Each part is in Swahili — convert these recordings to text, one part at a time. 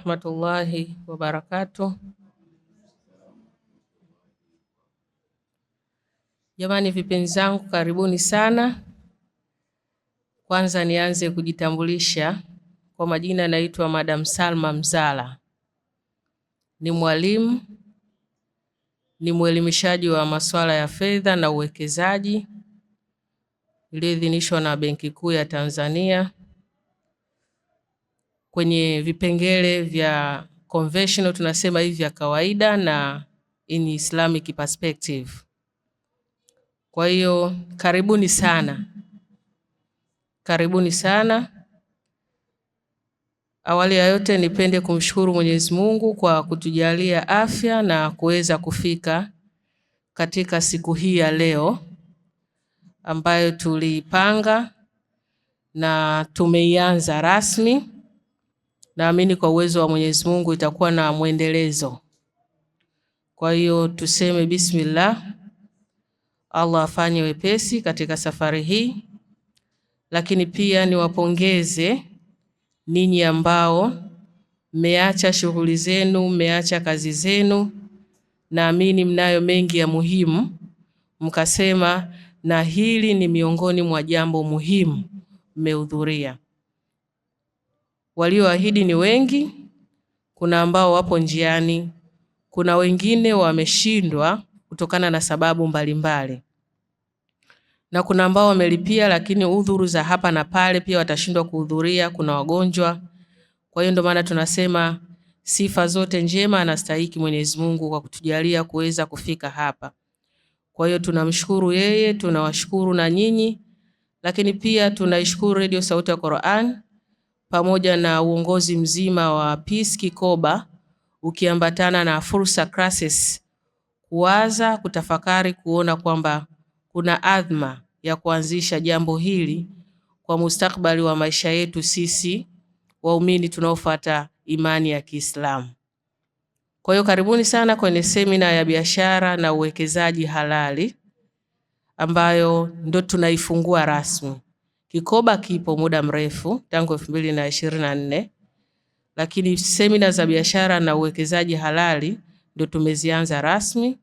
warahmatullahi wabarakatuh. Jamani vipenzi zangu, karibuni sana. Kwanza nianze kujitambulisha. Kwa majina naitwa Madam Salma Mzala. Ni mwalimu, ni mwelimishaji wa masuala ya fedha na uwekezaji iliyoidhinishwa na Benki Kuu ya Tanzania kwenye vipengele vya conventional, tunasema hivi vya kawaida, na in Islamic perspective. Kwa hiyo karibuni sana. Karibuni sana. Awali ya yote nipende kumshukuru Mwenyezi Mungu kwa kutujalia afya na kuweza kufika katika siku hii ya leo ambayo tulipanga na tumeianza rasmi. Naamini kwa uwezo wa Mwenyezi Mungu itakuwa na mwendelezo. Kwa hiyo tuseme bismillah. Allah afanye wepesi katika safari hii. Lakini pia niwapongeze ninyi ambao mmeacha shughuli zenu, mmeacha kazi zenu. Naamini mnayo mengi ya muhimu, mkasema na hili ni miongoni mwa jambo muhimu, mmehudhuria. Walioahidi ni wengi, kuna ambao wapo njiani, kuna wengine wameshindwa kutokana na sababu mbalimbali, na kuna ambao wamelipia lakini udhuru za hapa na pale pia watashindwa kuhudhuria, kuna wagonjwa. Kwa hiyo ndio maana tunasema sifa zote njema anastahili Mwenyezi Mungu kwa kutujalia kuweza kufika hapa. Kwa hiyo tunamshukuru yeye, tunawashukuru na nyinyi, lakini pia tunaishukuru Radio Sauti ya Qur'an pamoja na uongozi mzima wa Peace Kikoba, ukiambatana na Fursa Crisis, kuwaza, kutafakari, kuona kwamba kuna adhma ya kuanzisha jambo hili kwa mustakbali wa maisha yetu sisi waumini tunaofuata imani ya Kiislamu. Kwa hiyo karibuni sana kwenye semina ya biashara na uwekezaji halali ambayo ndo tunaifungua rasmi. Kikoba kipo muda mrefu tangu 2024, lakini semina za biashara na uwekezaji halali ndo tumezianza rasmi,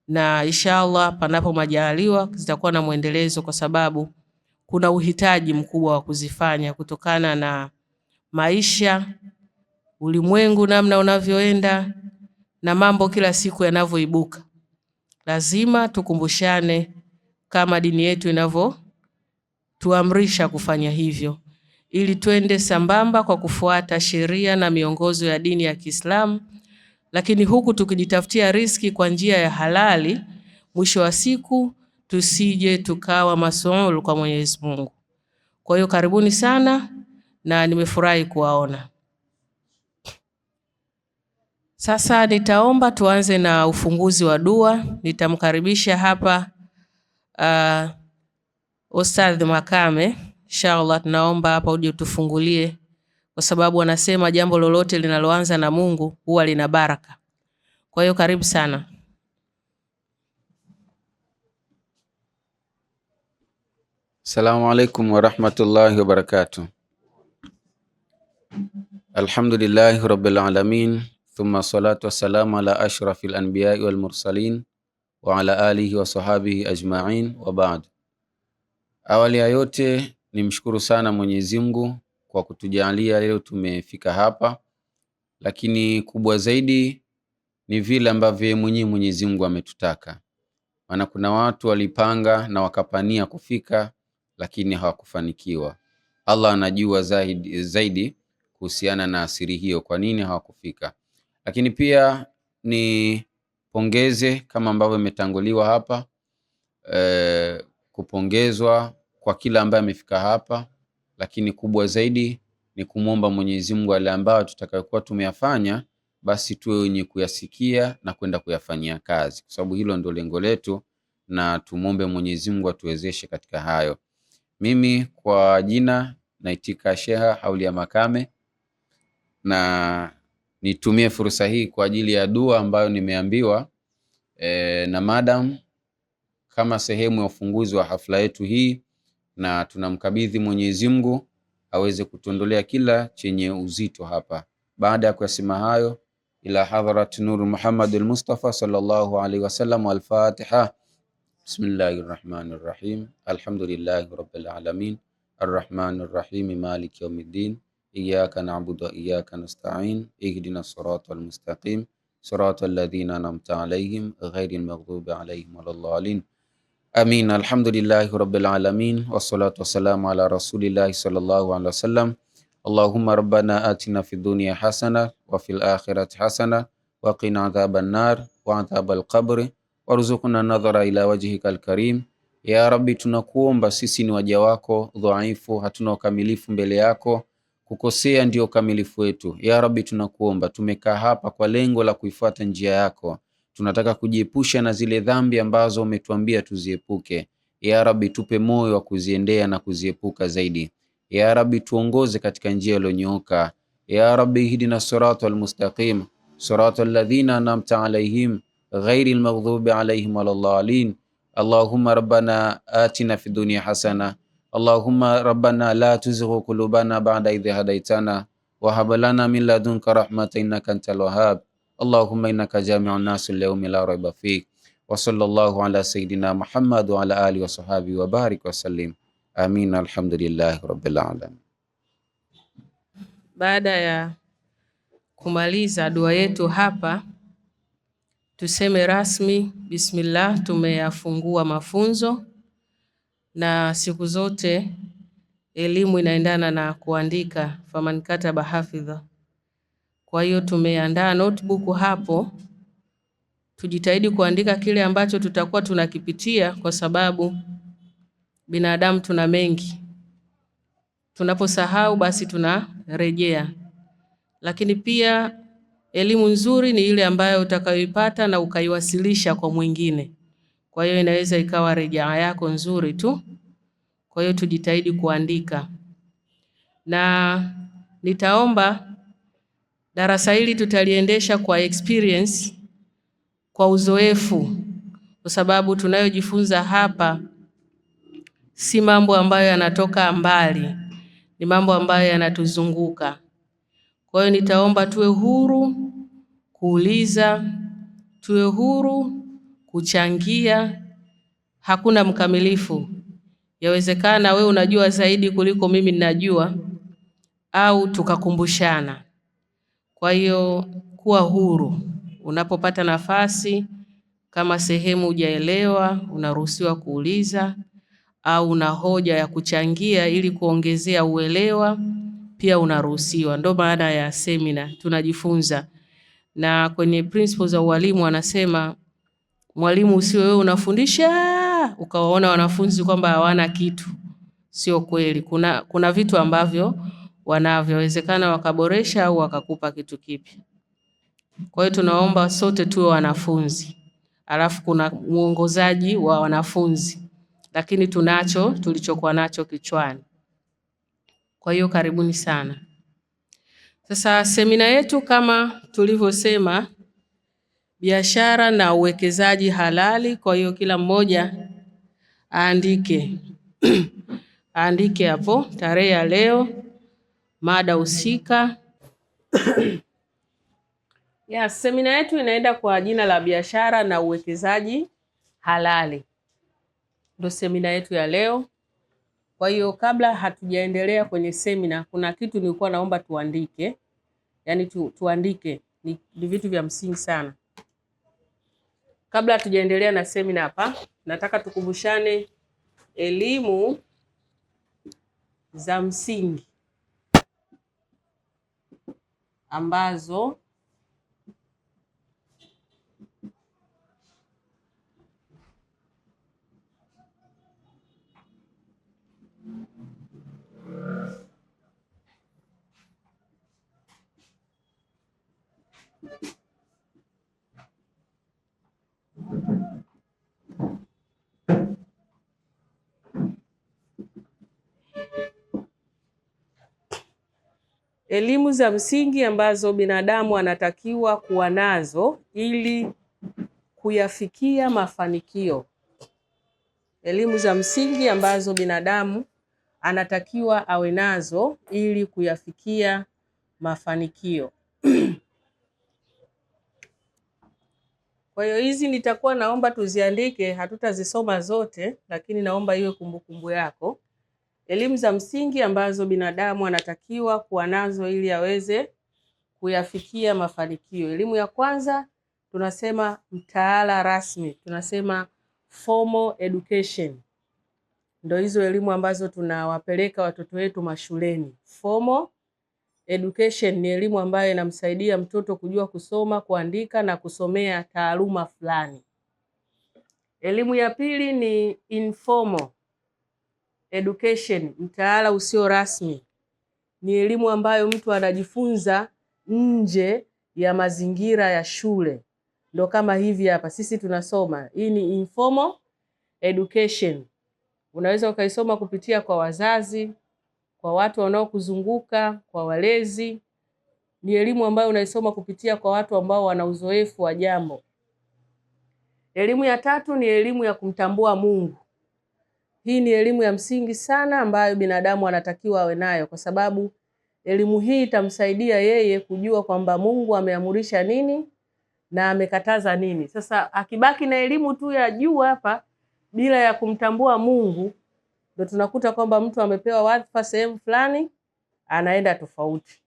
na inshallah panapo majaliwa zitakuwa na mwendelezo, kwa sababu kuna uhitaji mkubwa wa kuzifanya kutokana na maisha, ulimwengu namna unavyoenda na mambo kila siku yanavyoibuka. Lazima tukumbushane kama dini yetu inavyotuamrisha kufanya hivyo, ili twende sambamba kwa kufuata sheria na miongozo ya dini ya Kiislamu, lakini huku tukijitafutia riziki kwa njia ya halali. Mwisho wa siku tusije tukawa masuul kwa Mwenyezi Mungu. Kwa hiyo karibuni sana na nimefurahi kuwaona. Sasa nitaomba tuanze na ufunguzi wa dua. Nitamkaribisha hapa Ustadh Makame. Inshallah tunaomba hapa uje utufungulie, kwa sababu wanasema jambo lolote linaloanza na Mungu huwa lina baraka. Kwa hiyo karibu sana. Assalamu alaikum warahmatullahi wabarakatuh. Alhamdulillahi rabbil alamin, thumma salatu wassalamu ala ashrafil anbiya'i wal mursalin wa ala alihi wa sahabihi ajma'in wa ba'd. Awali ya yote nimshukuru sana Mwenyezi Mungu kwa kutujalia leo tumefika hapa, lakini kubwa zaidi ni vile ambavyo Mwenyezi Mungu ametutaka. Maana kuna watu walipanga na wakapania kufika lakini hawakufanikiwa. Allah anajua zaidi kuhusiana na asiri hiyo, kwa nini hawakufika. Lakini pia ni pongeze kama ambavyo imetanguliwa hapa, kupongezwa kwa kila ambaye amefika hapa, lakini kubwa zaidi ni kumwomba Mwenyezi Mungu wale ambao tutakayokuwa tumeyafanya basi tuwe wenye kuyasikia na kwenda kuyafanyia kazi, kwa sababu hilo ndio lengo letu, na tumuombe Mwenyezi Mungu atuwezeshe katika hayo. Mimi kwa jina naitika Sheha Haulia Makame, na nitumie fursa hii kwa ajili ya dua ambayo nimeambiwa na madam kama sehemu ya ufunguzi wa hafla yetu hii, na tunamkabidhi Mwenyezi Mungu aweze kutuondolea kila chenye uzito hapa Baada ya kusema hayo, ila hadhrat Nur Muhammad al-Mustafa sallallahu alaihi wasallam, al-Fatiha. Bismillahir Rahmanir Rahim. Alhamdulillahi Rabbil Alamin. Arrahmanir Rahim. Maliki Yawmiddin. Iyyaka na'budu wa iyyaka nasta'in. Ihdinas siratal mustaqim. Siratal ladzina an'amta alaihim ghairil maghdubi alaihim waladdallin. Amin. Alhamdulillahi Rabbil Alamin. Wassalatu wassalamu ala Rasulillahi sallallahu alaihi wasallam. Allahumma rabbana atina fid dunya hasana wa fil akhirati hasana wa qina adhaban nar wa adhabal qabri warzuqna nadhara ila wajhikal karim. Ya Rabbi, tunakuomba, sisi ni waja wako dhaifu, hatuna ukamilifu mbele yako, kukosea ndio ukamilifu wetu. Ya Rabbi, tunakuomba, tumekaa hapa kwa lengo la kuifuata njia yako, tunataka kujiepusha na zile dhambi ambazo umetuambia tuziepuke. Ya Rabbi, tupe moyo wa kuziendea na kuziepuka zaidi. Ya Rabbi, tuongoze katika njia iliyonyooka. Ya Rabbi, hidina siratal mustaqim, siratal ladhina an'amta alaihim ghairil maghdubi alaihim waladdallin. Allahumma rabbana atina fid dunya hasana. Allahumma rabbana la tuzigh qulubana ba'da idh hadaytana wa hab lana min ladunka rahmatan innaka antal wahhab. Allahumma innaka jami'un nas li la rayba fik. Wa sallallahu ala sayidina Muhammad wa ala alihi wa sahbihi wa barik wa sallim. Amin. Alhamdulillahi Rabbil Alamin. Baada ya kumaliza dua yetu hapa, tuseme rasmi bismillah, tumeyafungua mafunzo, na siku zote elimu inaendana na kuandika, faman kataba hafidha. Kwa hiyo tumeandaa notebook hapo, tujitahidi kuandika kile ambacho tutakuwa tunakipitia, kwa sababu binadamu tuna mengi, tunaposahau basi tunarejea. Lakini pia elimu nzuri ni ile ambayo utakayoipata na ukaiwasilisha kwa mwingine, kwa hiyo inaweza ikawa rejea yako nzuri tu. Kwa hiyo tujitahidi kuandika, na nitaomba darasa hili tutaliendesha kwa experience, kwa uzoefu, kwa sababu tunayojifunza hapa si mambo ambayo yanatoka mbali, ni mambo ambayo yanatuzunguka. Kwa hiyo nitaomba tuwe huru kuuliza, tuwe huru kuchangia. Hakuna mkamilifu. Yawezekana we unajua zaidi kuliko mimi ninajua, au tukakumbushana. Kwa hiyo kuwa huru. Unapopata nafasi, kama sehemu hujaelewa, unaruhusiwa kuuliza, au una hoja ya kuchangia ili kuongezea uelewa, pia unaruhusiwa. Ndio maana ya semina, tunajifunza. Na kwenye principles za ualimu wanasema, mwalimu usiwe wewe unafundisha ukawaona wanafunzi kwamba hawana kitu. Sio kweli. Kuna vitu ambavyo wanavyowezekana wakaboresha au wakakupa kitu kipya. Kwa hiyo tunaomba sote tuwe wanafunzi. Alafu kuna muongozaji wa wanafunzi, lakini tunacho tulichokuwa nacho kichwani. Kwa hiyo karibuni sana. Sasa semina yetu kama tulivyosema, biashara na uwekezaji halali. Kwa hiyo kila mmoja aandike aandike hapo tarehe ya leo, mada husika. Semina yetu inaenda kwa jina la biashara na uwekezaji halali. Ndio semina yetu ya leo. Kwa hiyo kabla hatujaendelea kwenye semina, kuna kitu nilikuwa naomba tuandike. Yaani tuandike, ni vitu vya msingi sana. Kabla hatujaendelea na semina hapa, nataka tukumbushane elimu za msingi ambazo elimu za msingi ambazo binadamu anatakiwa kuwa nazo ili kuyafikia mafanikio. Elimu za msingi ambazo binadamu anatakiwa awe nazo ili kuyafikia mafanikio. Kwa hiyo hizi nitakuwa naomba tuziandike, hatutazisoma zote, lakini naomba iwe kumbukumbu yako. Elimu za msingi ambazo binadamu anatakiwa kuwa nazo ili aweze kuyafikia mafanikio. Elimu ya kwanza tunasema mtaala rasmi, tunasema formal education. Ndio hizo elimu ambazo tunawapeleka watoto wetu mashuleni. Formal education ni elimu ambayo inamsaidia mtoto kujua kusoma, kuandika na kusomea taaluma fulani. Elimu ya pili ni informal education, mtaala usio rasmi. Ni elimu ambayo mtu anajifunza nje ya mazingira ya shule. Ndio kama hivi hapa sisi tunasoma. Hii ni informal education. Unaweza ukaisoma kupitia kwa wazazi, kwa watu wanaokuzunguka, kwa walezi. Ni elimu ambayo unaisoma kupitia kwa watu ambao wana uzoefu wa jambo. Elimu ya tatu ni elimu ya kumtambua Mungu. Hii ni elimu ya msingi sana ambayo binadamu anatakiwa awe nayo, kwa sababu elimu hii itamsaidia yeye kujua kwamba Mungu ameamurisha nini na amekataza nini. Sasa akibaki na elimu tu ya juu hapa bila ya kumtambua Mungu, ndio tunakuta kwamba mtu amepewa wadhifa sehemu fulani anaenda tofauti.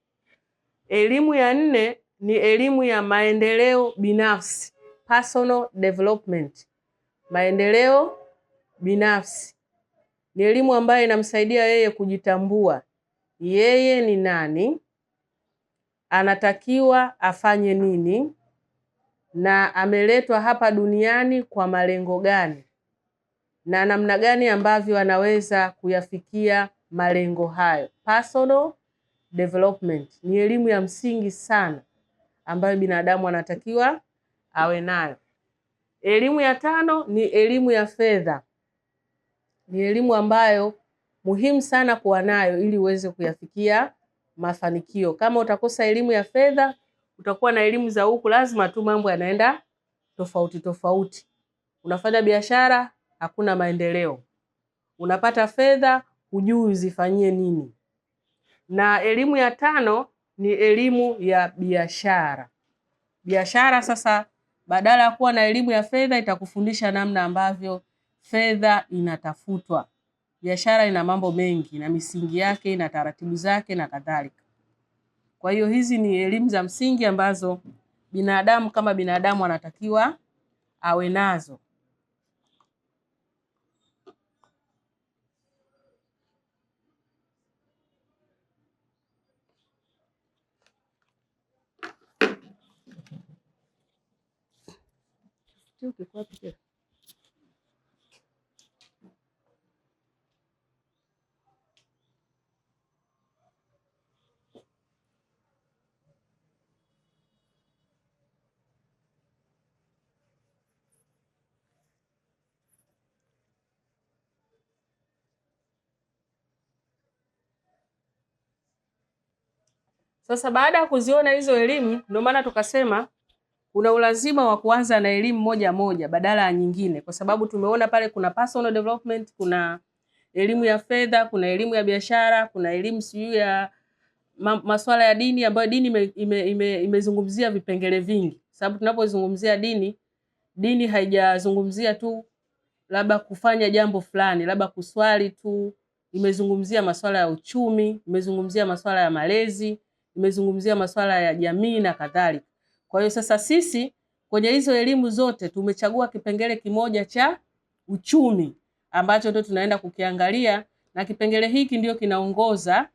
Elimu ya nne ni elimu ya maendeleo binafsi, personal development. Maendeleo binafsi ni elimu ambayo inamsaidia yeye kujitambua yeye ni nani, anatakiwa afanye nini, na ameletwa hapa duniani kwa malengo gani, na namna gani ambavyo anaweza kuyafikia malengo hayo. Personal development ni elimu ya msingi sana ambayo binadamu anatakiwa awe nayo. Elimu ya tano ni elimu ya fedha. Ni elimu ambayo muhimu sana kuwa nayo ili uweze kuyafikia mafanikio. Kama utakosa elimu ya fedha, utakuwa na elimu za huku, lazima tu mambo yanaenda tofauti tofauti. Unafanya biashara, hakuna maendeleo. Unapata fedha, hujui uzifanyie nini. Na elimu ya tano ni elimu ya biashara. Biashara sasa, badala ya kuwa na elimu ya fedha, itakufundisha namna ambavyo fedha inatafutwa. Biashara ina mambo mengi na misingi yake na taratibu zake na kadhalika. Kwa hiyo hizi ni elimu za msingi ambazo binadamu kama binadamu anatakiwa awe nazo. Sasa baada ya kuziona hizo elimu, ndio maana tukasema kuna ulazima wa kuanza na elimu moja moja badala ya nyingine, kwa sababu tumeona pale kuna personal development, kuna elimu ya fedha, kuna elimu ya biashara, kuna elimu siyo ya masuala ya dini, ambayo dini imezungumzia vipengele vingi. Sababu tunapozungumzia dini haijazungumzia tu labda kufanya jambo fulani, labda kuswali tu. Imezungumzia masuala ya uchumi, imezungumzia masuala ya malezi, imezungumzia masuala ya jamii na kadhalika. Kwa hiyo sasa sisi kwenye hizo elimu zote tumechagua kipengele kimoja cha uchumi ambacho ndio tunaenda kukiangalia, na kipengele hiki ndio kinaongoza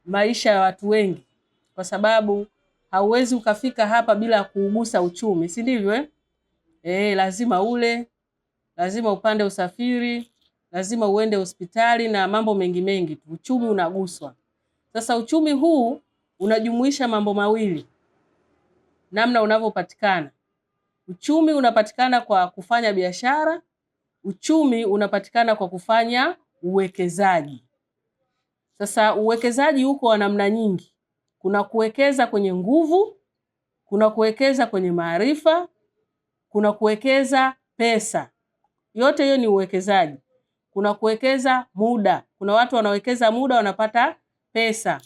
maisha ya watu wengi, kwa sababu hauwezi ukafika hapa bila kuugusa uchumi, si ndivyo? Lazima ule, lazima upande usafiri, lazima uende hospitali na mambo mengi tu. Uchumi unaguswa. Sasa uchumi huu unajumuisha mambo mawili, namna unavyopatikana. Uchumi unapatikana kwa kufanya biashara, uchumi unapatikana kwa kufanya uwekezaji. Sasa uwekezaji huko wa namna nyingi. Kuna kuwekeza kwenye nguvu, kuna kuwekeza kwenye maarifa, kuna kuwekeza pesa. Yote hiyo ni uwekezaji. Kuna kuwekeza muda. Kuna watu wanawekeza muda wanapata pesa.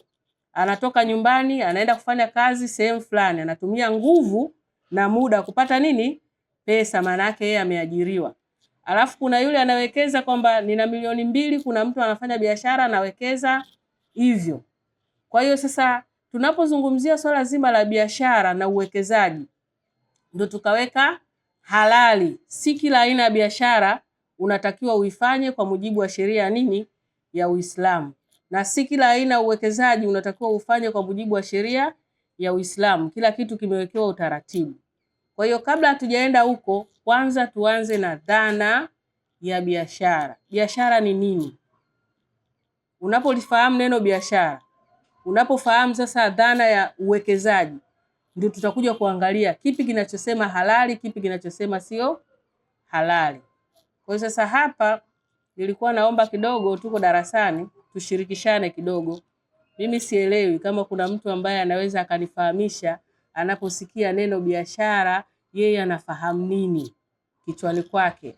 anatoka nyumbani anaenda kufanya kazi sehemu fulani, anatumia nguvu na muda kupata nini? Pesa, maana yake yeye ameajiriwa. Alafu kuna yule anawekeza kwamba nina milioni 2, kuna mtu anafanya biashara anawekeza hivyo. Kwa hiyo sasa tunapozungumzia swala zima la biashara na uwekezaji, ndio tukaweka halali. Si kila aina ya biashara unatakiwa uifanye kwa mujibu wa sheria nini ya Uislamu, na si kila aina ya uwekezaji unatakiwa ufanye kwa mujibu wa sheria ya Uislamu. Kila kitu kimewekewa utaratibu. Kwa hiyo kabla hatujaenda huko, kwanza tuanze na dhana ya biashara. Biashara ni nini? Unapolifahamu neno biashara, unapofahamu sasa dhana ya uwekezaji, ndio tutakuja kuangalia kipi kinachosema halali, kipi kinachosema sio halali. Kwa hiyo sasa hapa nilikuwa naomba kidogo, tuko darasani, tushirikishane kidogo. Mimi sielewi, kama kuna mtu ambaye anaweza akanifahamisha anaposikia neno biashara yeye anafahamu nini kichwani kwake,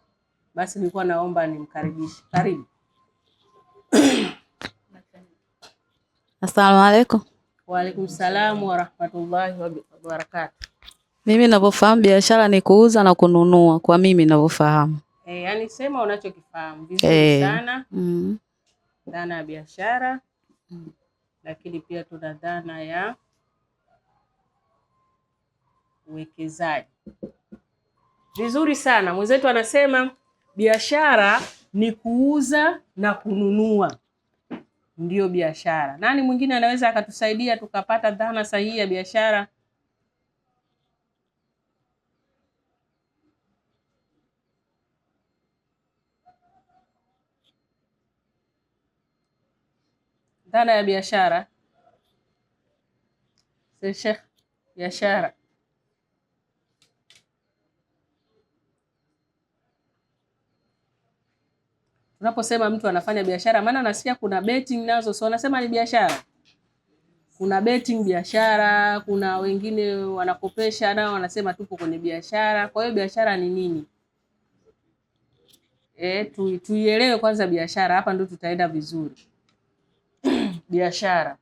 basi nilikuwa naomba nimkaribishe. Karibu. Asalamu alaykum. Wa alaykum salaam wa rahmatullahi wa barakatuh. Mimi ninavyofahamu biashara ni kuuza na kununua, kwa mimi ninavyofahamu. Yani sema unachokifahamu vizuri sana. Dhana ya biashara. Lakini pia tuna dhana ya uwekezaji. Vizuri sana. Mwenzetu anasema biashara ni kuuza na kununua, ndio biashara. Nani mwingine anaweza akatusaidia tukapata dhana sahihi ya biashara? Dhana ya biashara. Sheikh, biashara. Tunaposema mtu anafanya biashara, maana nasikia kuna betting nazo, so nasema ni biashara. Kuna betting biashara, kuna wengine wanakopesha nao wanasema tupo kwenye biashara. Kwa hiyo biashara ni nini? Tuielewe kwanza biashara, hapa ndio tutaenda vizuri. Biashara.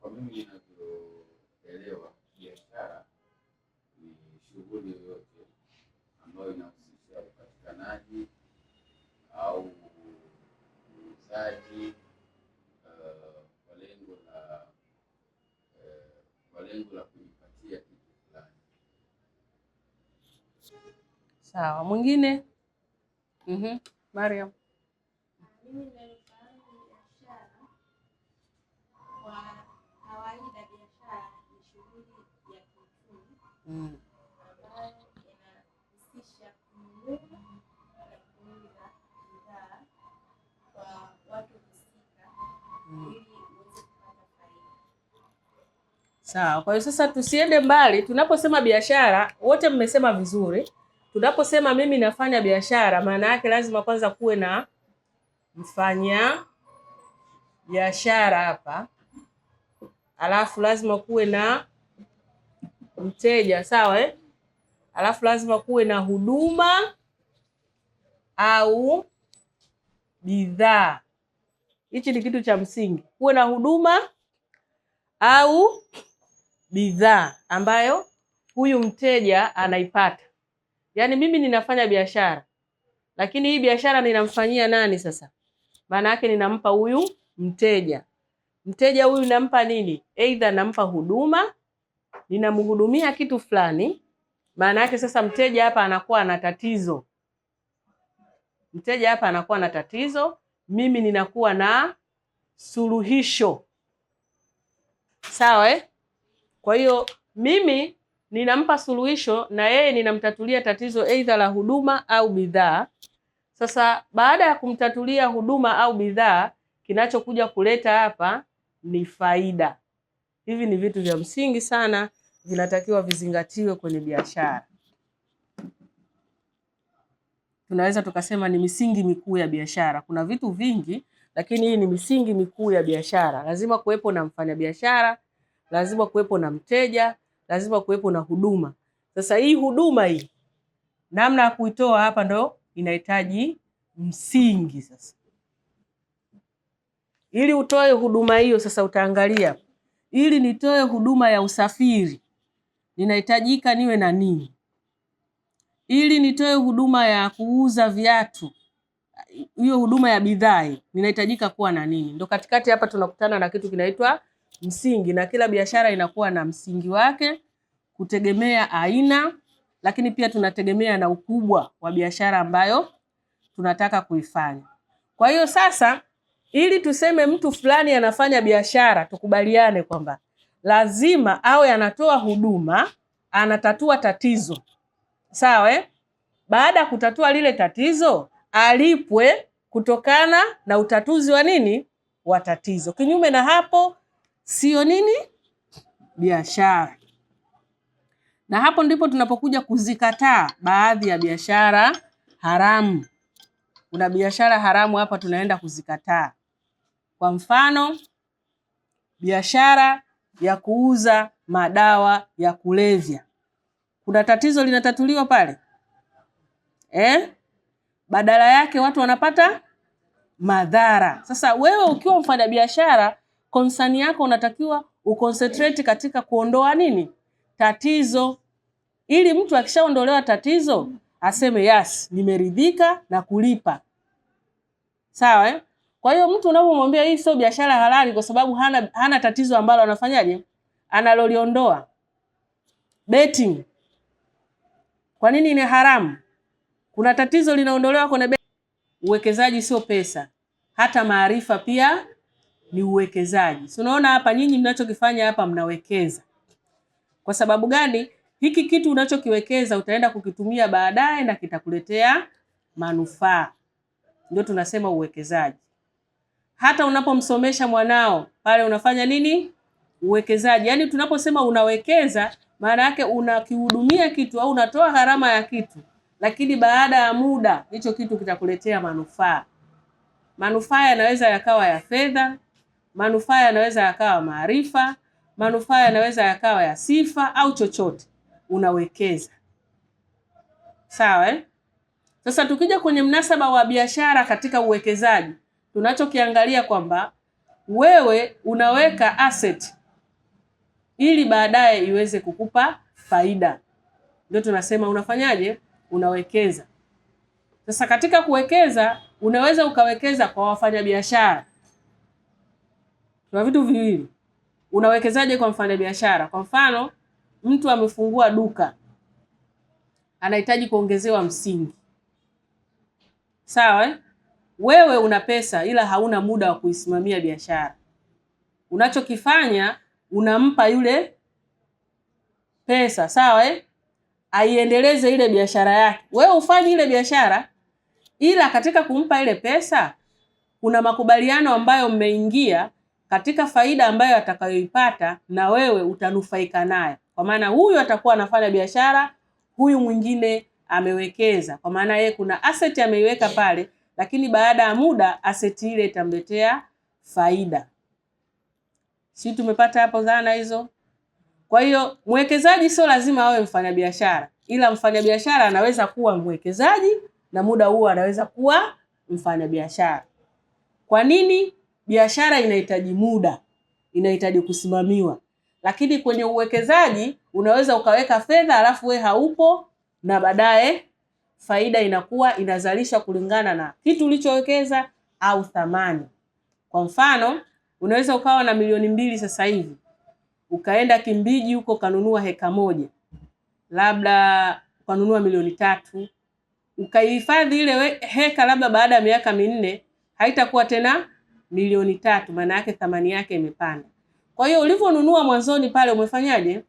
Kwa mimi ninavyoelewa, biashara ni shughuli yoyote ambayo inahusisha upatikanaji au uuzaji kwa lengo la kujipatia kitu fulani. Sawa, mwingine? Mariam. Mimi ninafahamu biashara kwa kawaida, biashara ni shughuli ya kiuchumi ambayo inahusisha kununua na kuuza bidhaa kwa watu husika ili uweze kupata faida. Sawa, kwa hiyo sasa tusiende mbali. Tunaposema biashara, wote mmesema vizuri. Tunaposema mimi nafanya biashara, maana yake lazima kwanza kuwe na mfanya biashara hapa, alafu lazima kuwe na mteja, sawa Alafu lazima kuwe na huduma au bidhaa. Hichi ni kitu cha msingi, kuwe na huduma au bidhaa ambayo huyu mteja anaipata. Yaani mimi ninafanya biashara, lakini hii biashara ninamfanyia nani sasa? Maana yake ninampa huyu mteja. Mteja huyu nampa nini? Either nampa huduma, ninamhudumia kitu fulani. Maana yake sasa mteja hapa anakuwa na tatizo. Mteja hapa anakuwa na tatizo, mimi ninakuwa na suluhisho. Sawa Kwa hiyo mimi ninampa suluhisho na yeye ninamtatulia tatizo either la huduma au bidhaa. Sasa baada ya kumtatulia huduma au bidhaa, kinachokuja kuleta hapa ni faida. Hivi ni vitu vya msingi sana, vinatakiwa vizingatiwe kwenye biashara. Tunaweza tukasema ni misingi mikuu ya biashara. Kuna vitu vingi, lakini hii ni misingi mikuu ya biashara. Lazima kuwepo na mfanyabiashara, lazima kuwepo na mteja, lazima kuwepo na huduma. Sasa hii huduma hii, namna ya kuitoa hapa ndo inahitaji msingi sasa. Ili utoe huduma hiyo sasa utaangalia, ili nitoe huduma ya usafiri ninahitajika niwe na nini? Ili nitoe huduma ya kuuza viatu, hiyo huduma ya bidhaa ninahitajika kuwa na nini? Ndio katikati hapa tunakutana na kitu kinaitwa msingi, na kila biashara inakuwa na msingi wake kutegemea aina, lakini pia tunategemea na ukubwa wa biashara ambayo tunataka kuifanya. Kwa hiyo sasa, ili tuseme mtu fulani anafanya biashara, tukubaliane kwamba lazima awe anatoa huduma, anatatua tatizo. Sawa? Baada ya kutatua lile tatizo, alipwe kutokana na utatuzi wa nini? Wa tatizo. Kinyume na hapo, sio nini? Biashara. Na hapo ndipo tunapokuja kuzikataa baadhi ya biashara haramu. Kuna biashara haramu hapa tunaenda kuzikataa. Kwa mfano, biashara ya kuuza madawa ya kulevya. Kuna tatizo linatatuliwa pale? Badala yake watu wanapata madhara. Sasa wewe ukiwa mfanyabiashara, concern yako unatakiwa uconcentrate katika kuondoa nini? Tatizo. Ili mtu akishaondolewa tatizo, aseme yes, nimeridhika na kulipa. Sawa? Kwa hiyo mtu unapomwambia hii sio biashara halali kwa sababu hana tatizo ambalo anafanyaje? Analoliondoa. Betting. Kwa nini ni haramu? Kuna tatizo linaondolewa kwenye betting. Uwekezaji sio pesa. Hata maarifa pia ni uwekezaji. So unaona hapa nyinyi mnachokifanya hapa mnawekeza. Kwa sababu gani? Hiki kitu unachokiwekeza utaenda kukitumia baadaye na kitakuletea manufaa. Ndio tunasema uwekezaji. Hata unapomsomesha mwanao, pale unafanya nini? Uwekezaji. Yaani tunaposema unawekeza, maana yake unakihudumia kitu au unatoa gharama ya kitu, lakini baada ya muda hicho kitu kitakuletea manufaa. Manufaa yanaweza yakawa ya fedha, manufaa yanaweza yakawa maarifa, manufaa yanaweza yakawa ya sifa au chochote. Unawekeza. Sawa? Sasa tukija kwenye mnasaba wa biashara katika uwekezaji, tunachokiangalia kwamba wewe unaweka asset ili baadaye iweze kukupa faida. Ndio tunasema unafanyaje? Unawekeza. Sasa katika kuwekeza, unaweza ukawekeza kwa wafanyabiashara. Kuna vitu viwili. Unawekezaje kwa mfanyabiashara? Kwa mfano, mtu amefungua duka, anahitaji kuongezewa msingi. Sawa? Wewe una pesa ila hauna muda wa kuisimamia biashara. Unachokifanya, unampa yule pesa, sawa? Aiendeleze ile biashara yake. Wewe ufanye ile biashara, ila katika kumpa ile pesa kuna makubaliano ambayo mmeingia katika faida ambayo atakayoipata na wewe utanufaika nayo. Kwa maana huyu atakuwa anafanya biashara, huyu mwingine amewekeza. Kwa maana yeye kuna asset ameiweka pale, lakini baada ya muda asset ile itamletea faida. Si tumepata hapo dhana hizo? Kwa hiyo mwekezaji sio lazima awe mfanyabiashara, ila mfanyabiashara anaweza kuwa mwekezaji na muda huo anaweza kuwa mfanyabiashara. Kwa nini? Biashara inahitaji muda, inahitaji kusimamiwa. Lakini kwenye uwekezaji unaweza ukaweka fedha alafu we haupo na baadaye faida inakuwa inazalisha kulingana na kitu ulichowekeza au thamani. Kwa mfano, unaweza ukawa na 2,000,000 sasa hivi. Ukaenda Kimbiji huko kanunua heka moja. Labda ukanunua 3,000,000. Ukaihifadhi ile heka, labda baada ya miaka 4 haitakuwa tena 3,000,000, maana yake thamani yake imepanda. Kwa hiyo ulivyonunua mwanzoni pale umefanyaje?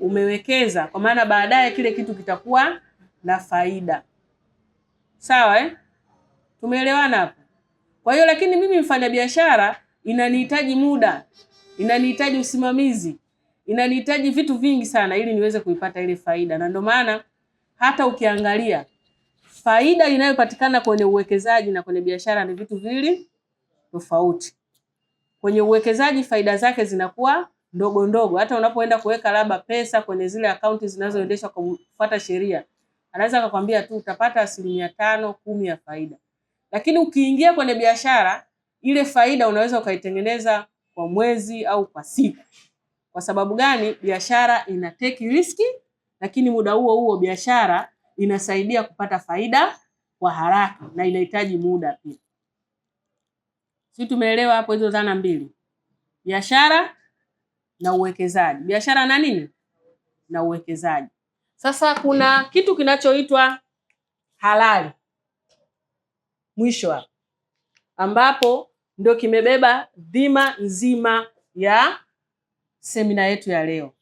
Umewekeza, kwa maana baadaye kile kitu kitakuwa na faida. Sawa? Tumeelewana hapo? Kwa hiyo lakini mimi mfanya biashara inanihitaji muda, inanihitaji usimamizi, inanihitaji vitu vingi sana ili niweze kuipata ile faida. Na ndio maana hata ukiangalia faida inayopatikana kwenye uwekezaji na kwenye biashara ni vitu viwili tofauti. Kwenye uwekezaji faida zake zinakuwa ndogo ndogo. Hata unapoenda kuweka labda pesa kwenye zile akaunti zinazoendeshwa kwa kufuata sheria, anaweza kukwambia tu utapata 5%, 10% ya faida. Lakini ukiingia kwenye biashara ile faida unaweza ukaitengeneza kwa mwezi au kwa siku. Kwa sababu gani? Biashara ina take riski, lakini muda huo huo biashara inasaidia kupata faida kwa haraka na inahitaji muda pia. Sisi tumeelewa hapo hizo dhana mbili. Biashara na uwekezaji. Biashara na nini? Na uwekezaji. Sasa kuna kitu kinachoitwa halali mwisho hapo, ambapo ndio kimebeba dhima nzima ya semina yetu ya leo.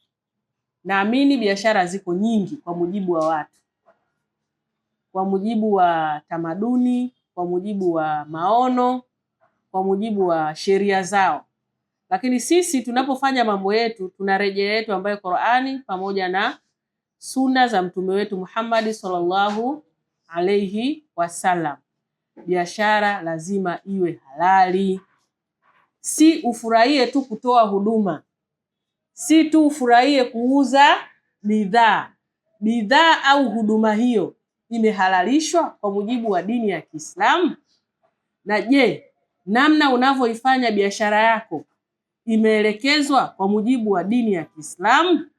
Naamini biashara ziko nyingi kwa mujibu wa watu, kwa mujibu wa tamaduni, kwa mujibu wa maono, kwa mujibu wa sheria zao. Lakini sisi tunapofanya mambo yetu tuna rejea yetu ambayo Qur'ani pamoja na sunna za mtume wetu Muhammad sallallahu alayhi wasallam. Biashara lazima iwe halali. Si ufurahie tu kutoa huduma, si tu ufurahie kuuza bidhaa au huduma hiyo imehalalishwa kwa mujibu wa dini ya Kiislamu? Na je, namna unavyoifanya biashara yako imeelekezwa kwa mujibu wa dini ya Kiislamu?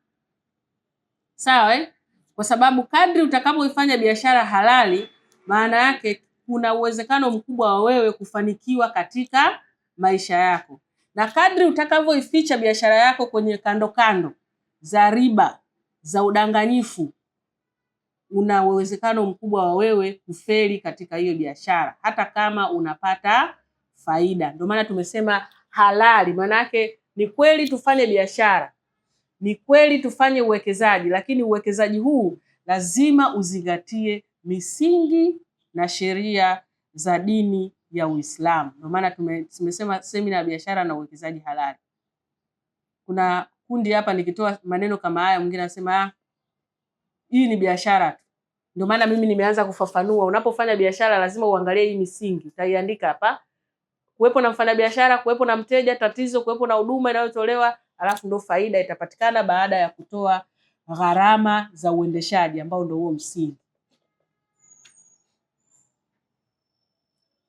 Sawa, Kwa sababu kadri utakapoifanya biashara halali, maana yake kuna uwezekano mkubwa wa wewe kufanikiwa katika maisha yako. Na kadri utakavyoificha biashara yako kwenye kando za riba, za udanganyifu, una uwezekano mkubwa wa wewe kufeli katika hiyo biashara hata kama unapata faida. Ndio maana tumesema halali. Maana yake ni kweli tufanye biashara, ni kweli tufanye uwekezaji, lakini uwekezaji huu lazima uzingatie misingi na sheria za dini ya Uislamu. Ndio maana tumesema semina ya biashara na uwekezaji halali. Kuna kundi hapa nikitoa maneno kama haya mwingine anasema hii ni biashara tu. Ndio maana mimi nimeanza kufafanua, unapofanya biashara lazima uangalie hii misingi. Utaiandika hapa. Kuwepo na mfanyabiashara, kuwepo na mteja, tatizo, kuwepo na huduma inayotolewa, alafu ndo faida itapatikana baada ya kutoa gharama za uendeshaji ambao ndio huo msingi.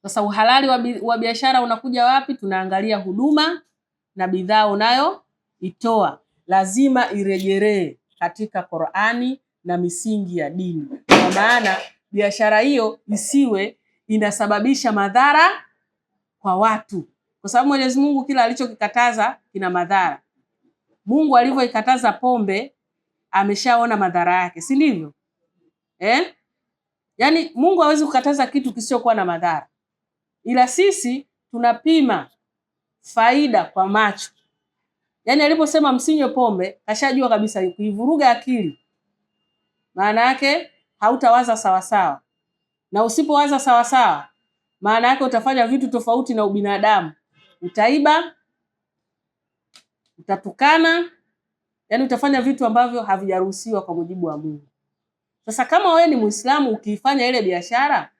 Sasa uhalali wa biashara unakuja wapi? Tunaangalia huduma na bidhaa unayoitoa. Lazima irejelee katika Qur'ani na misingi ya dini. Kwa maana biashara hiyo isiwe inasababisha madhara kwa watu. Kwa sababu Mwenyezi Mungu kila alichokikataza kina madhara. Mungu alivyoikataza pombe ameshaona madhara yake, si ndivyo? Yaani Mungu hawezi kukataza kitu kisichokuwa na madhara. Ila sisi tunapima faida kwa macho. Yaani aliposema msinywe pombe, kashajua kabisa kuivuruga akili. Maana yake hautawaza sawa sawa. Na usipowaza sawa sawa, maana yake utafanya vitu tofauti na ubinadamu. Utaiba, utatukana, yaani utafanya vitu ambavyo havijaruhusiwa kwa mujibu wa Mungu. Sasa kama wewe ni Muislamu ukiifanya ile biashara,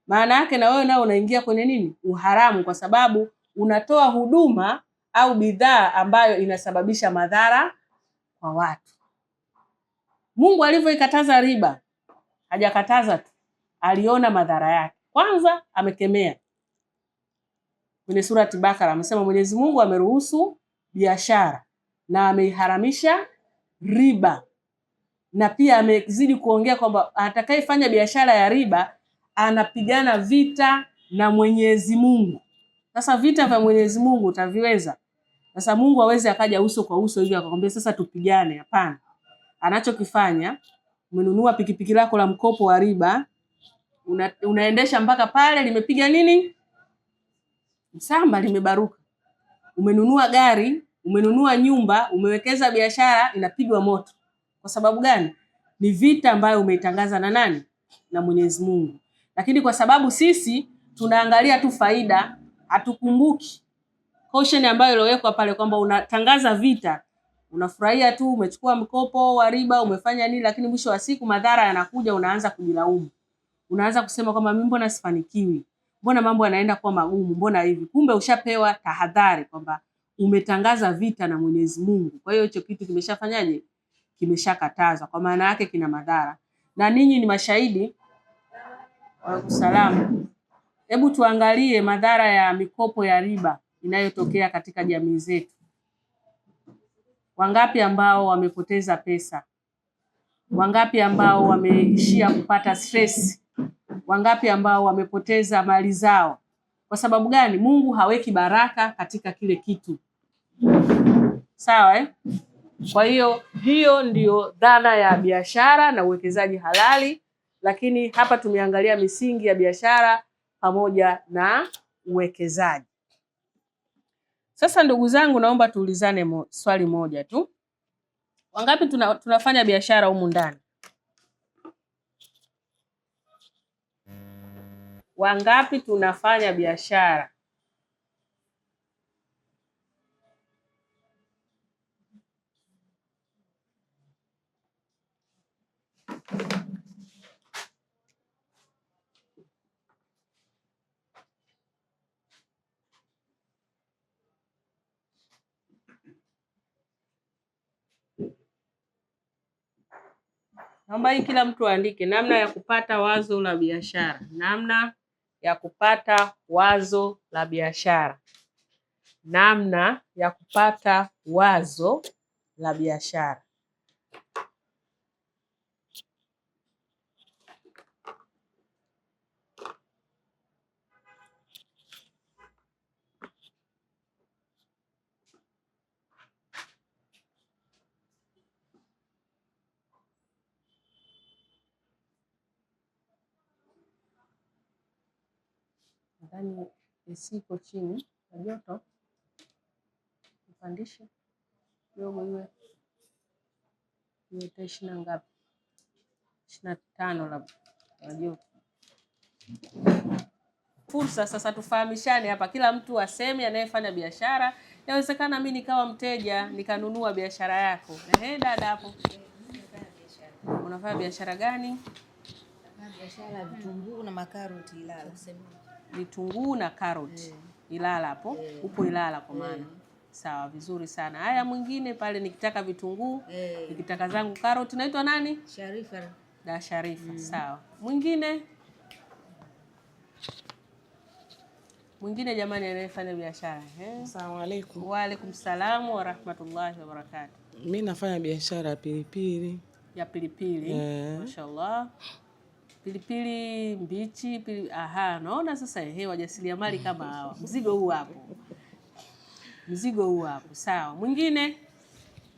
maana yake na wewe nao unaingia kwenye nini? Uharamu, kwa sababu unatoa huduma au bidhaa ambayo inasababisha madhara kwa watu. Mungu alivyoikataza riba, hajakataza tu, aliona madhara yake. Kwanza amekemea. Kwenye surati Bakara amesema Mwenyezi Mungu ameruhusu biashara na ameiharamisha riba. Na pia amezidi kuongea kwamba atakayefanya biashara ya riba anapigana vita na Mwenyezi Mungu. Sasa vita vya Mwenyezi Mungu utaviweza? Sasa Mungu hawezi akaja uso kwa uso hivi akakwambia sasa tupigane, hapana. Anachokifanya, umenunua pikipiki lako la mkopo wa riba, unaendesha mpaka pale limepiga nini? Msamba, limebaruka. Umenunua gari, umenunua nyumba, umewekeza biashara, inapigwa moto. Kwa sababu gani? Ni vita ambayo umeitangaza na nani? Na Mwenyezi Mungu. Lakini kwa sababu sisi tunaangalia tu faida, hatukumbuki caution ambayo iliyowekwa pale kwamba unatangaza vita, unafurahia tu, umechukua mkopo wa riba, umefanya nini, lakini mwisho wa siku madhara yanakuja, unaanza kujilaumu. Unaanza kusema kwamba mimi mbona sifanikiwi? Mbona mambo yanaenda kuwa magumu? Mbona hivi? Kumbe ushapewa tahadhari kwamba umetangaza vita na Mwenyezi Mungu. Kwa hiyo hicho kitu kimeshafanyaje? Kimeshakatazwa. Kwa maana yake kina madhara. Na ninyi ni mashahidi. Wa salamu. Hebu tuangalie madhara ya mikopo ya riba inayotokea katika jamii zetu. Wangapi ambao wamepoteza pesa? Wangapi ambao wameishia kupata stress? Wangapi ambao wamepoteza mali zao? Kwa sababu gani? Mungu haweki baraka katika kile kitu. Sawa eh? Kwa hiyo ndio dhana ya biashara na uwekezaji halali, lakini hapa tumeangalia misingi ya biashara pamoja na uwekezaji. Sasa ndugu zangu, naomba tuulizane swali moja tu. Wangapi tunafanya biashara humu ndani? Wangapi tunafanya biashara? Naomba hii kila mtu aandike namna ya kupata wazo la biashara. Namna ya kupata wazo la biashara. Namna ya kupata wazo la biashara. Nadhani isiko chini ya joto, upandishe kidogo iwe 20 ngapi? 25 labda ya joto. Fursa sasa tufahamishane hapa, kila mtu aseme anayefanya biashara. Inawezekana mimi nikawa mteja nikanunua biashara yako. Dada hapo. Unafanya biashara gani? Biashara vitunguu na makaroti Ilala. Vitunguu na karoti. Ilala hapo. Upo Ilala kwa maana. Sawa, vizuri sana. Haya, mwingine pale nikitaka vitunguu, nikitaka zangu karoti, naitwa nani? Sharifa. Da Sharifa. Sawa. Mwingine jamani anayefanya biashara. Asalamu alaykum. Wa alaykum salaam wa rahmatullahi wa barakatuh. Mimi nafanya biashara ya pilipili. Ya pilipili. Mashaallah. Pilipili mbichi, naona sasa wajasiriamali kama hawa. Mzigo huu hapo. Sawa. Mwingine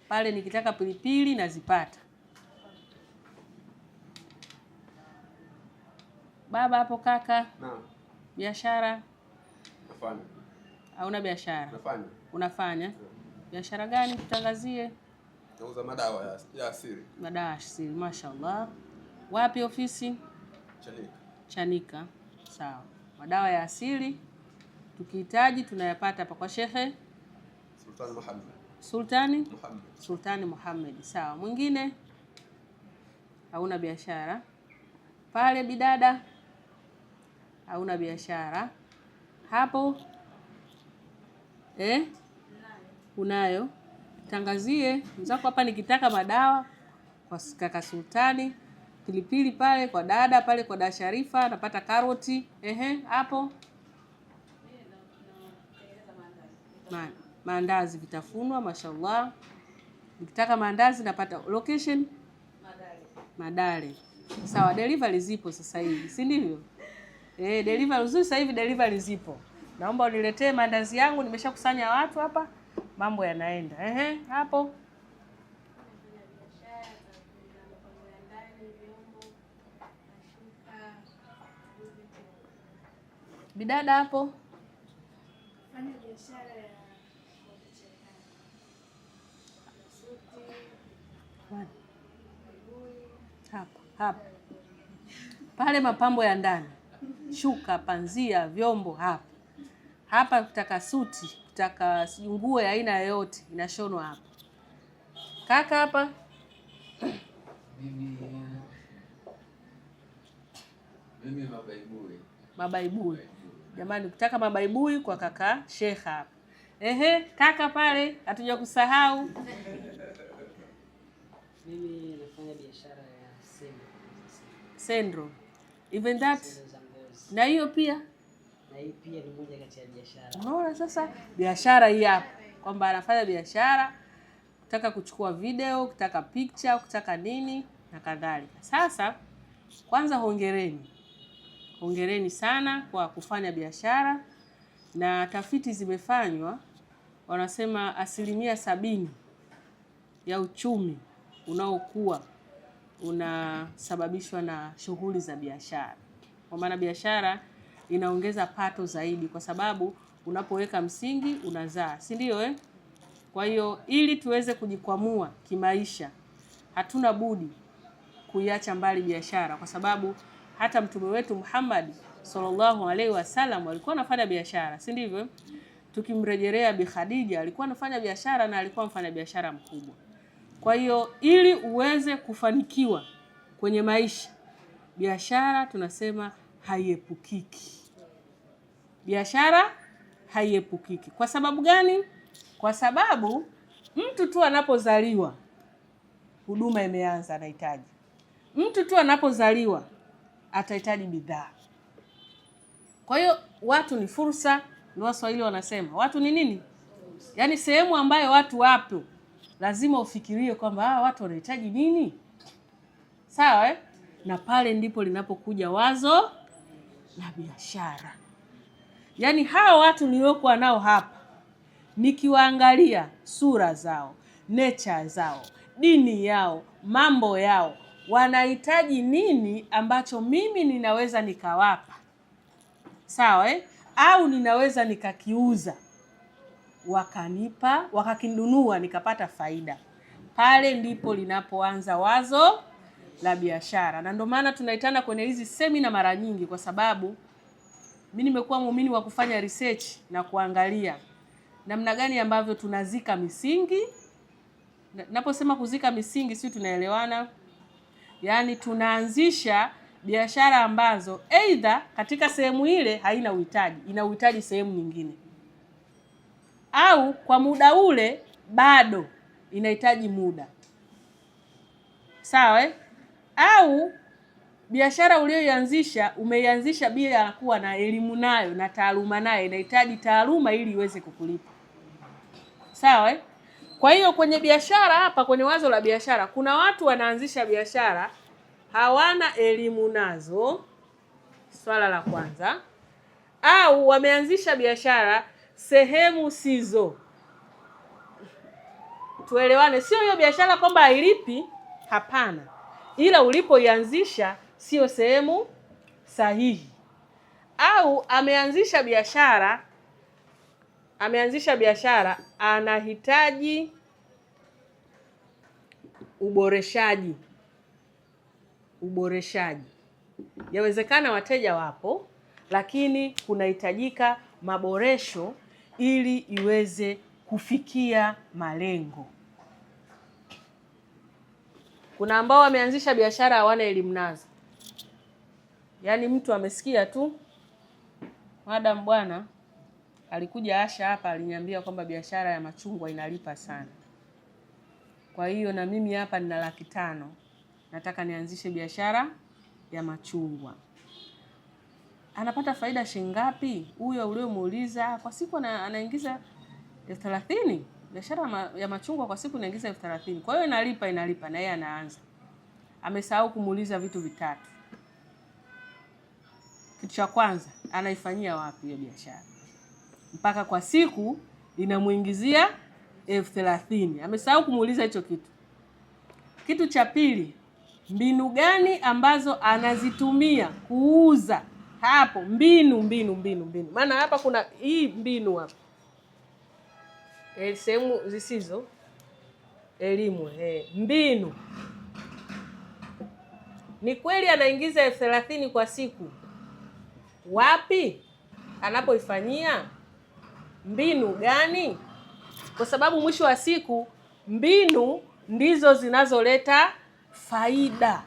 pale nikitaka pilipili nazipata. Baba hapo kaka. Naam. Biashara? Nafanya. Hauna biashara? Nafanya. Unafanya? Biashara gani tutangazie? Nauza madawa ya asili. Madawa ya asili, mashaallah. Wapi ofisi? Chanika. Sawa. Madawa ya asili tukihitaji tunayapata hapa kwa Shekhe Sultani Muhammad. Sawa. Mwingine? Hauna biashara? Pale bidada? Hauna biashara? Hapo? Unayo? Tangazie mzako hapa, nikitaka madawa kwa kaka Sultani, pilipili pale kwa dada, pale kwa Da Sharifa napata karoti. Hapo maandazi vitafunwa, mashallah. Nikitaka maandazi napata location Madale. Sawa, delivery zipo sasa hivi, si ndivyo? Delivery uzuri sasa hivi, delivery zipo. Naomba uniletee maandazi yangu, nimeshakusanya watu hapa, mambo yanaenda. Hapo bidada hapo fanya biashara ya hapa pale mapambo ya ndani, shuka, panzia, vyombo hapa kutaka suti, kutaka nguo ya aina yoyote inashonwa hapa. Kaka hapa mimi mabaibui. Jamani, ukitaka mabaibui kwa kaka Shekha hapa. Kaka pale hatuja kusahau. Mimi nafanya biashara ya Sendro. Even that na hiyo pia Na hii pia ni moja kati ya biashara. Unaona sasa biashara hii hapa kwamba anafanya biashara, kutaka kuchukua video, kutaka picture, kutaka nini na kadhalika. Sasa kwanza hongereni. Hongereni sana kwa kufanya biashara, na tafiti zimefanywa, wanasema 70% ya uchumi unaokuwa unasababishwa na shughuli za biashara. Kwa maana biashara inaongeza pato zaidi, kwa sababu unapoweka msingi unazaa, si ndio? Kwa hiyo ili tuweze kujikwamua kimaisha, hatuna budi kuiacha mbali biashara, kwa sababu hata mtume wetu Muhammad sallallahu alaihi wasallam alikuwa anafanya biashara, si ndivyo? Tukimrejelea Bi Khadija, alikuwa anafanya biashara na alikuwa mfanya biashara mkubwa. Kwa hiyo ili uweze kufanikiwa kwenye maisha, biashara tunasema haiepukiki. Biashara haiepukiki. Kwa sababu gani? Kwa sababu mtu tu anapozaliwa huduma imeanza, anahitaji. Mtu tu anapozaliwa atahitaji bidhaa. Kwa hiyo watu ni fursa, ndio Waswahili wanasema. Watu ni nini? Yaani sehemu ambayo watu wapo, lazima ufikirie kwamba watu wanahitaji nini? Sawa Na pale ndipo linapokuja wazo la biashara. Yaani hao watu niliokuwa nao hapa, nikiwaangalia sura zao, nature zao, dini yao, mambo yao, wanahitaji nini ambacho mimi ninaweza nikawapa. Sawa Au ninaweza nikakiuza, wakanipa, wakakinunua, nikapata faida. Pale ndipo linapoanza wazo la biashara. Na ndio maana tunaitana kwenye hizi semina mara nyingi, kwa sababu mimi nimekuwa muumini wa kufanya research na kuangalia namna gani ambavyo tunazika misingi. Naposema kuzika misingi, sisi tunaelewana? Yaani tunaanzisha biashara ambazo either katika sehemu ile haina uhitaji, ina uhitaji sehemu nyingine, au kwa muda ule bado inahitaji muda. Sawa Au biashara uliyoianzisha umeianzisha bila kuwa na elimu nayo na taaluma nayo, inahitaji taaluma ili iweze kukulipa. Sawa Kwa hiyo kwenye biashara hapa, kwenye wazo la biashara, kuna watu wanaanzisha biashara hawana elimu nazo, swala la kwanza, au wameanzisha biashara sehemu sizo. Tuelewane, sio hiyo biashara kwamba hailipi, hapana. Ila ulipoianzisha sio sehemu sahihi. Au ameanzisha biashara anahitaji uboreshaji. Yawezekana wateja wapo, lakini kunahitajika maboresho ili iweze kufikia malengo. Kuna ambao wameanzisha biashara hawana elimu nazo. Yaani mtu amesikia tu, madam bwana alikuja Asha hapa aliniambia kwamba biashara ya machungwa inalipa sana. Kwa hiyo na mimi hapa nina 500,000. Nataka nianzishe biashara ya machungwa. Anapata faida shilingi ngapi? Huyo uliomuuliza kwa siku anaingiza 30,000. Biashara ya machungwa kwa siku inaingiza 30,000. Kwa hiyo inalipa na yeye anaanza. Amesahau kumuuliza vitu vitatu. Kitu cha kwanza, anaifanyia wapi hiyo biashara? Mpaka kwa siku inamuingizia 30,000. Amesahau kumuuliza hicho kitu. Kitu cha pili, mbinu gani ambazo anazitumia kuuza hapo? Mbinu. Maana hapa kuna hii mbinu hapa. Sehemu zisizo elimu. Mbinu. Ni kweli anaingiza 30,000 kwa siku. Wapi anapoifanyia? Mbinu gani? Kwa sababu mwisho wa siku mbinu ndizo zinazoleta faida,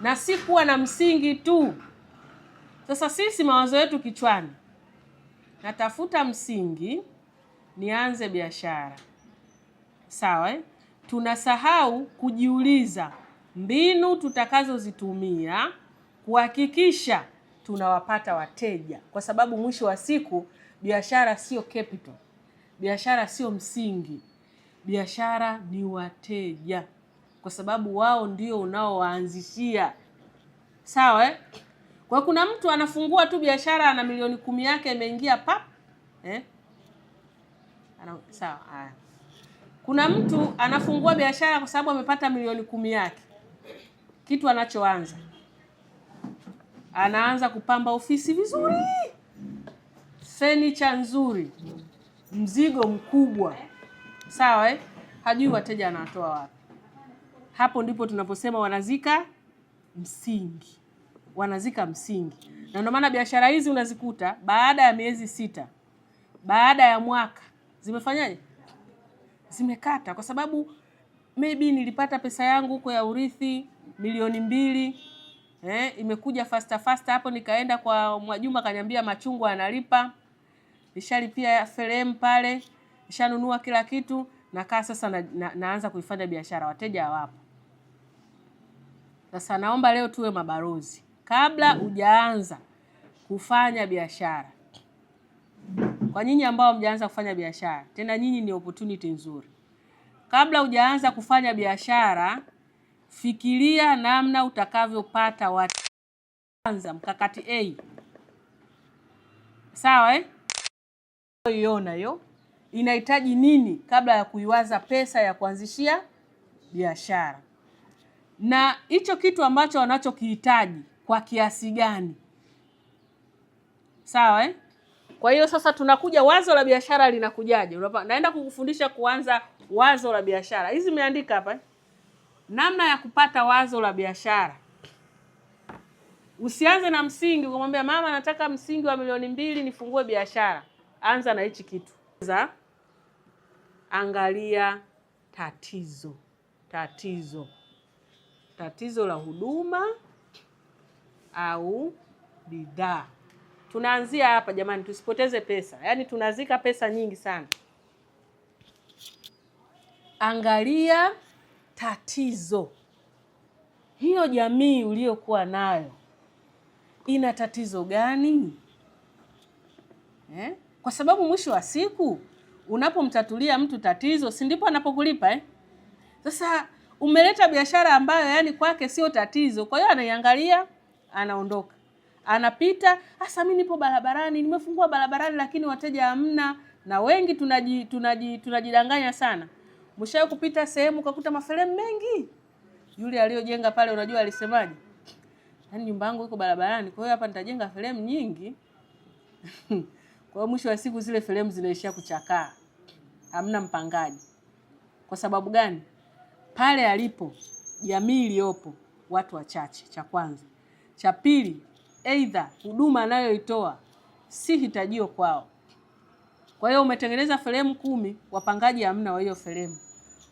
na si kuwa na msingi tu. Sasa sisi mawazo yetu kichwani, natafuta msingi nianze biashara. Sawa Tunasahau kujiuliza mbinu tutakazozitumia kuhakikisha tunawapata wateja, kwa sababu mwisho wa siku biashara sio capital, biashara sio msingi, biashara ni wateja, kwa sababu wao ndio unaowaanzishia. Sawa eh? Kwa kuna mtu anafungua tu biashara ana milioni 10 yake imeingia pap sawa. Haya, kuna mtu anafungua biashara kwa sababu amepata milioni 10 yake. Kitu anachoanza, anaanza kupamba ofisi vizuri, furniture nzuri, mzigo mkubwa. Sawa eh? Hajui wateja anatoa wapi. Hapo ndipo tunaposema wanazika msingi. Wanazika msingi. Na ndio maana biashara hizi unazikuta baada ya miezi 6, baada ya mwaka, zimefanyaje? Zimekata, kwa sababu maybe nilipata pesa yangu huko ya urithi milioni 2, imekuja faster hapo, nikaenda kwa Mwajuma kaniambia machungwa analipa, nishalipia frame pale, nishanunua kila kitu, nakaa sasa naanza kuifanya biashara, wateja hawapo. Sasa naomba leo tuwe mabalozi. Kabla hujaanza kufanya biashara, kwa nyinyi ambao mjaanza kufanya biashara, tena nyinyi ni opportunity nzuri. Kabla hujaanza kufanya biashara, fikiria namna utakavyopata wateja. Kwanza mkakati A. Sawa eh? Iona hiyo inahitaji nini kabla ya kuiwaza pesa ya kuanzishia biashara, na hicho kitu ambacho wanachokihitaji kwa kiasi gani. Sawa eh? Kwa hiyo sasa tunakuja wazo la biashara linakujaje? Naenda kukufundisha kuanza wazo la biashara. Hizi nimeandika hapa. Namna ya kupata wazo la biashara. Usianze na msingi kumwambia mama nataka msingi wa milioni 2 nifungue biashara. Anza na hichi kitu. Angalia tatizo. Tatizo la huduma au bidhaa. Tunaanzia hapa jamani, tusipoteze pesa. Yaani tunazika pesa nyingi sana. Angalia tatizo. Hiyo jamii uliyokuwa nayo ina tatizo gani? Kwa sababu mwisho wa siku unapomtatulia mtu tatizo, si ndipo anapokulipa Sasa umeleta biashara ambayo yani kwake sio tatizo, kwa hiyo anaiangalia, anaondoka. Anapita, sasa mimi nipo barabarani, nimefungua barabarani lakini wateja hamna, na wengi tunajidanganya sana. Mshawahi kupita sehemu ukakuta mafelemu mengi? Yule aliyojenga pale unajua alisemaje? Yaani nyumba yangu iko barabarani, kwa hiyo hapa nitajenga felemu nyingi. Kwa hiyo mwisho wa siku zile felemu zinaishia kuchakaa. Hamna mpangaji. Kwa sababu gani? Pale alipo jamii iliyopo watu wachache, cha kwanza. Cha pili, aidha huduma anayoitoa si hitajio kwao. Kwa hiyo umetengeneza felemu 10, wapangaji hamna wa hiyo felemu.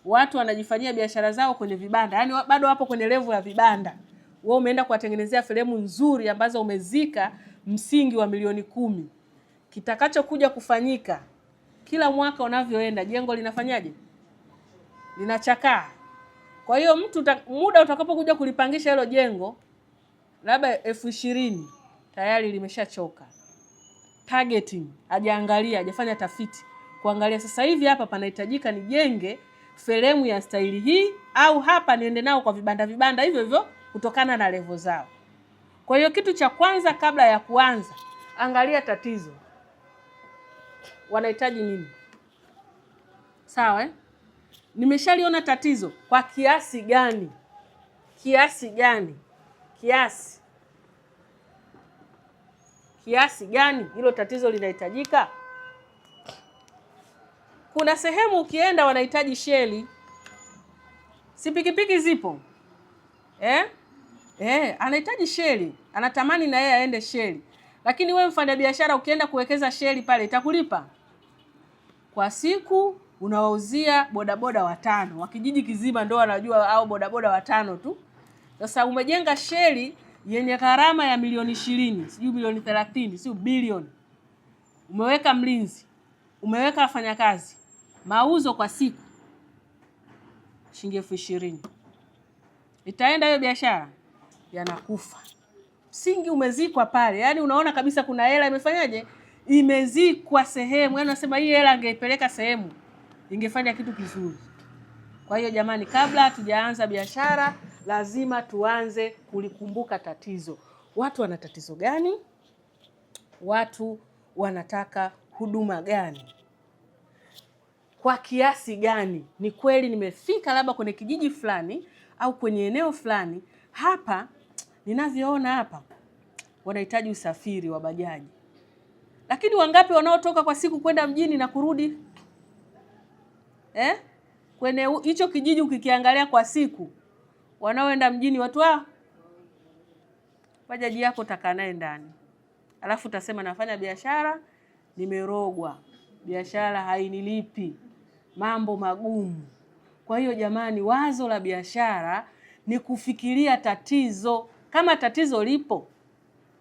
Watu wanajifanyia biashara zao kwenye vibanda. Yaani bado wapo kwenye level ya vibanda. Wewe umeenda kuwatengenezea felemu nzuri ambazo umezika msingi wa milioni 10. Kitakachokuja kufanyika kila mwaka unavyoenda, jengo linafanyaje? Linachakaa. Kwa hiyo muda utakapokuja kulipangisha hilo jengo, labda 20,000 tayari limeshachoka. Targeting, hajaangalia, hajafanya tafiti kuangalia sasa hivi hapa panahitajika nijenge felemu ya staili hii, au hapa niende nao kwa vibanda hivyo hivyo kutokana na level zao. Kwa hiyo kitu cha kwanza kabla ya kuanza, angalia tatizo. Wanahitaji nini? Sawa Nimeshaliona tatizo kwa kiasi gani? Kiasi gani hilo tatizo linahitajika? Kuna sehemu ukienda wanahitaji sheli. Si pikipiki zipo? Anahitaji sheli. Anatamani na yeye aende sheli. Lakini wewe mfanyabiashara ukienda kuwekeza sheli pale itakulipa? Kwa siku unawauzia bodaboda 5. Wa kijiji kizima ndio wanajua au bodaboda 5 tu. Sasa umejenga sheli yenye gharama ya milioni 20, sijui milioni 30, sijui bilioni. Umeweka mlinzi, umeweka wafanyakazi. Mauzo kwa siku shilingi 20,000. Itaenda hiyo biashara? Yanakufa. msingi umezikwa pale. Yaani unaona kabisa kuna hela imefanyaje? Imezikwa sehemu. Yaani unasema hii hela angeipeleka sehemu ingefanya kitu kizuri. Kwa hiyo jamani, kabla hatujaanza biashara lazima tuanze kulikumbuka tatizo. Watu wana tatizo gani? Watu wanataka huduma gani? Kwa kiasi gani? Ni kweli nimefika labda kwenye kijiji fulani au kwenye eneo fulani, hapa ninavyoona hapa wanahitaji usafiri wa bajaji. Lakini wangapi wanaotoka kwa siku kwenda mjini na kurudi? Kwenye hicho kijiji ukikiangalia kwa siku, wanaoenda mjini watu bajaji yako utakaa naye ndani. Alafu utasema nafanya biashara, nimerogwa. Biashara hainilipi. Mambo magumu. Kwa hiyo jamani, wazo la biashara ni kufikiria tatizo. Kama tatizo lipo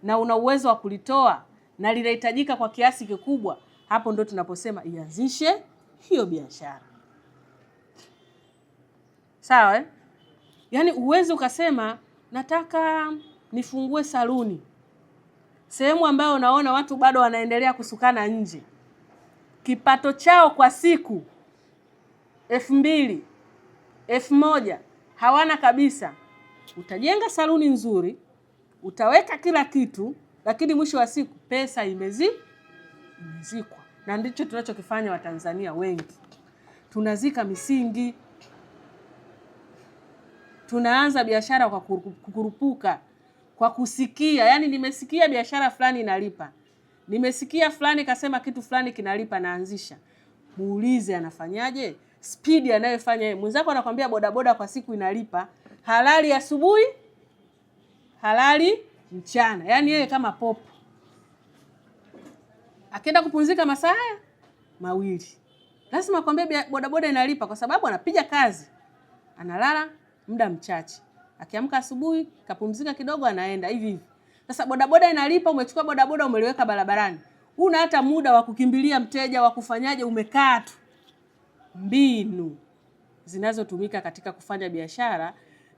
na una uwezo wa kulitoa na linahitajika kwa kiasi kikubwa, hapo ndo tunaposema ianzishe hiyo biashara. Sawa Yaani uwezo ukasema nataka nifungue saluni. Sehemu ambayo unaona watu bado wanaendelea kusukana nje. Kipato chao kwa siku 2,000, 1,000 hawana kabisa. Utajenga saluni nzuri, utaweka kila kitu, lakini mwisho wa siku pesa imezikwa. Na ndicho tunachokifanya Watanzania wengi. Tunazika misingi. Tunaanza biashara kwa kukurupuka, kwa kusikia. Yaani nimesikia biashara fulani inalipa. Nimesikia fulani kasema kitu fulani kinalipa, naanzisha. Muulize anafanyaje? Speed anayofanya yeye. Mwenzako anakuambia bodaboda kwa siku inalipa. Halali asubuhi, halali mchana. Yaani yeye kama popo. Akienda kupumzika masaa mawili. Lazima akwambie bodaboda inalipa kwa sababu anapiga kazi. Analala muda mchache. Akiamka asubuhi, kapumzika kidogo anaenda hivi. Sasa bodaboda inalipa, umechukua bodaboda umeliweka barabarani. Huna hata muda wa kukimbilia mteja, wa kufanyaje, umekaa tu. Mbinu zinazotumika katika kufanya biashara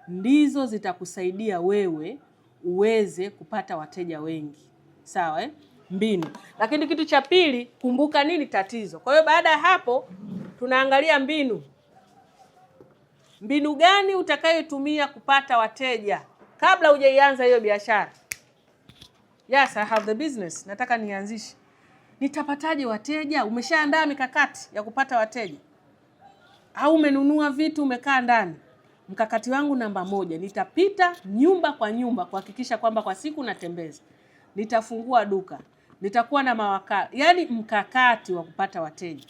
ndizo zitakusaidia wewe uweze kupata wateja wengi. Sawa Mbinu. Lakini kitu cha pili, kumbuka nini tatizo. Kwa hiyo baada ya hapo tunaangalia mbinu. Mbinu gani utakayotumia kupata wateja kabla hujaianza hiyo biashara? Yes, I have the business. Nataka nianzishe. Nitapataje wateja? Umeshaandaa mikakati ya kupata wateja? Au umenunua vitu umekaa ndani? Mkakati wangu namba 1, nitapita nyumba kwa nyumba kuhakikisha kwamba kwa siku natembeza. Nitafungua duka. Nitakuwa na mawakala. Yaani mkakati wa kupata wateja.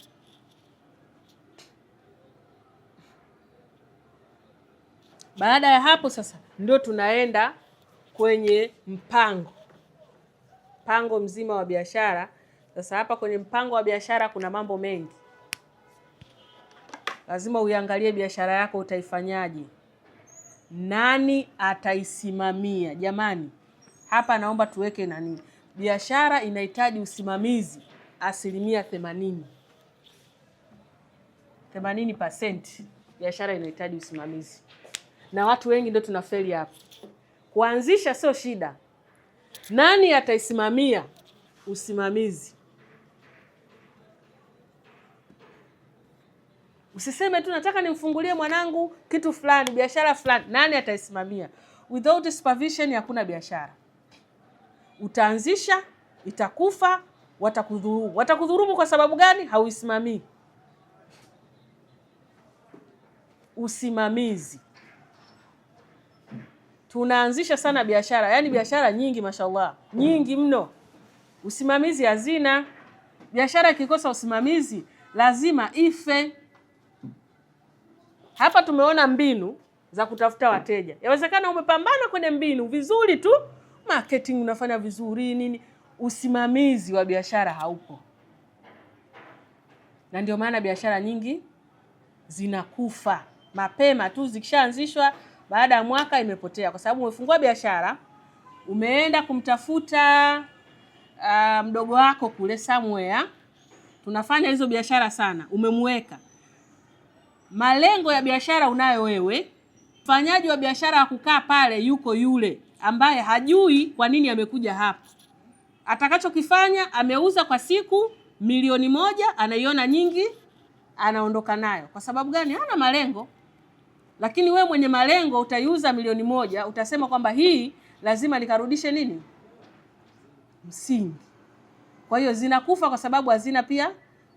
Baada ya hapo sasa ndio tunaenda kwenye mpango mzima wa biashara. Sasa hapa kwenye mpango wa biashara kuna mambo mengi. Lazima uiangalie biashara yako utaifanyaje. Nani ataisimamia? Jamani, hapa naomba tuweke nani. Biashara inahitaji usimamizi 80%. 80% biashara inahitaji usimamizi. Na watu wengi ndio tunafeli hapa. Kuanzisha sio shida. Nani ataisimamia usimamizi? Usiseme tu nataka nimfungulie mwanangu kitu fulani, biashara fulani. Nani ataisimamia? Without supervision hakuna biashara. Utaanzisha, itakufa, watakudhulumu. Watakudhulumu kwa sababu gani? Hauisimamii. Usimamizi. Tunaanzisha sana biashara, yaani biashara nyingi mashallah, nyingi mno. Usimamizi hazina. Biashara ikikosa usimamizi lazima ife. Hapa tumeona mbinu za kutafuta wateja. Yawezekana umepambana kwenye mbinu vizuri tu, marketing unafanya vizuri nini, usimamizi wa biashara haupo. Na ndio maana biashara nyingi zinakufa mapema tu, zikishaanzishwa baada ya mwaka imepotea, kwa sababu umefungua biashara, umeenda kumtafuta mdogo wako kule somewhere, tunafanya hizo biashara sana, umemweka. Malengo ya biashara unayo wewe, mfanyaji wa biashara akukaa pale yuko yule, ambaye hajui kwa nini amekuja hapa. Atakachokifanya, ameuza kwa siku 1,000,000, anaiona nyingi, anaondoka nayo. Kwa sababu gani? Hana malengo. Lakini we mwenye malengo utaiuza 1,000,000, utasema kwamba hii lazima nikarudishe nini? Msingi. Kwa hiyo zinakufa kwa sababu hazina pia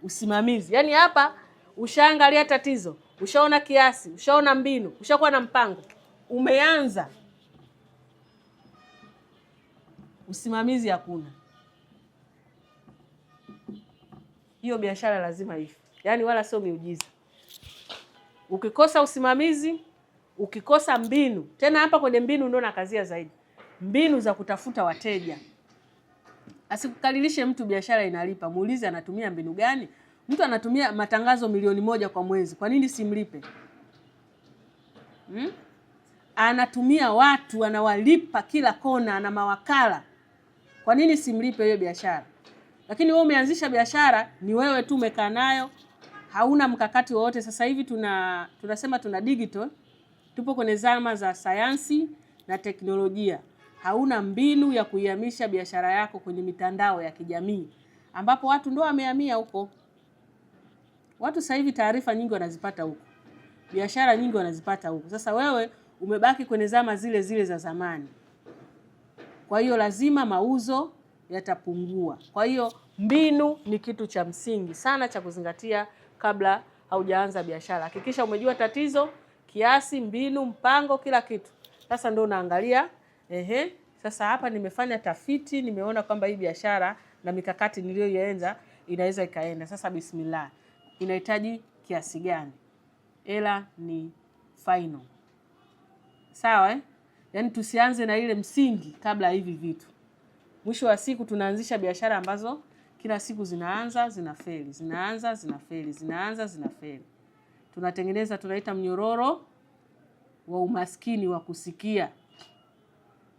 usimamizi. Yaani hapa ushaangalia tatizo, ushaona kiasi, ushaona mbinu, ushakuwa na mpango, umeanza, usimamizi hakuna. Hiyo biashara lazima ife. Yaani wala sio miujiza. Ukikosa usimamizi, ukikosa mbinu, tena hapa kwenye mbinu ndio nakazia zaidi. Mbinu za kutafuta wateja. Asikukalilishe mtu biashara inalipa, muulize anatumia mbinu gani? Mtu anatumia matangazo 1,000,000 kwa mwezi. Kwa nini simlipe? Anatumia watu, anawalipa kila kona, ana mawakala. Kwa nini simlipe hiyo biashara? Lakini wewe umeanzisha biashara, ni wewe tu umekaa nayo, hauna mkakati wowote. Sasa hivi tunasema tuna digital, tupo kwenye zama za sayansi na teknolojia. Hauna mbinu ya kuihamisha biashara yako kwenye mitandao ya kijamii, ambapo watu ndio wamehamia huko. Watu sasa hivi taarifa nyingi wanazipata huko, biashara nyingi wanazipata huko. Sasa wewe umebaki kwenye zama zile zile za zamani. Kwa hiyo lazima mauzo yatapungua. Kwa hiyo mbinu ni kitu cha msingi sana cha kuzingatia kabla haujaanza biashara. Hakikisha umejua tatizo, kiasi, mbinu, mpango, kila kitu. Sasa ndio unaangalia, sasa hapa nimefanya tafiti, nimeona kwamba hii biashara na mikakati niliyoianza inaweza ikaenda. Sasa bismillah. Inahitaji kiasi gani? Hela ni final. Sawa Yaani tusianze na ile msingi kabla hivi vitu. Mwisho wa siku tunaanzisha biashara ambazo kila siku zinaanza zinafeli, zinaanza zinafeli, zinaanza zinafeli. Tunatengeneza, tunaita mnyororo wa umaskini wa kusikia.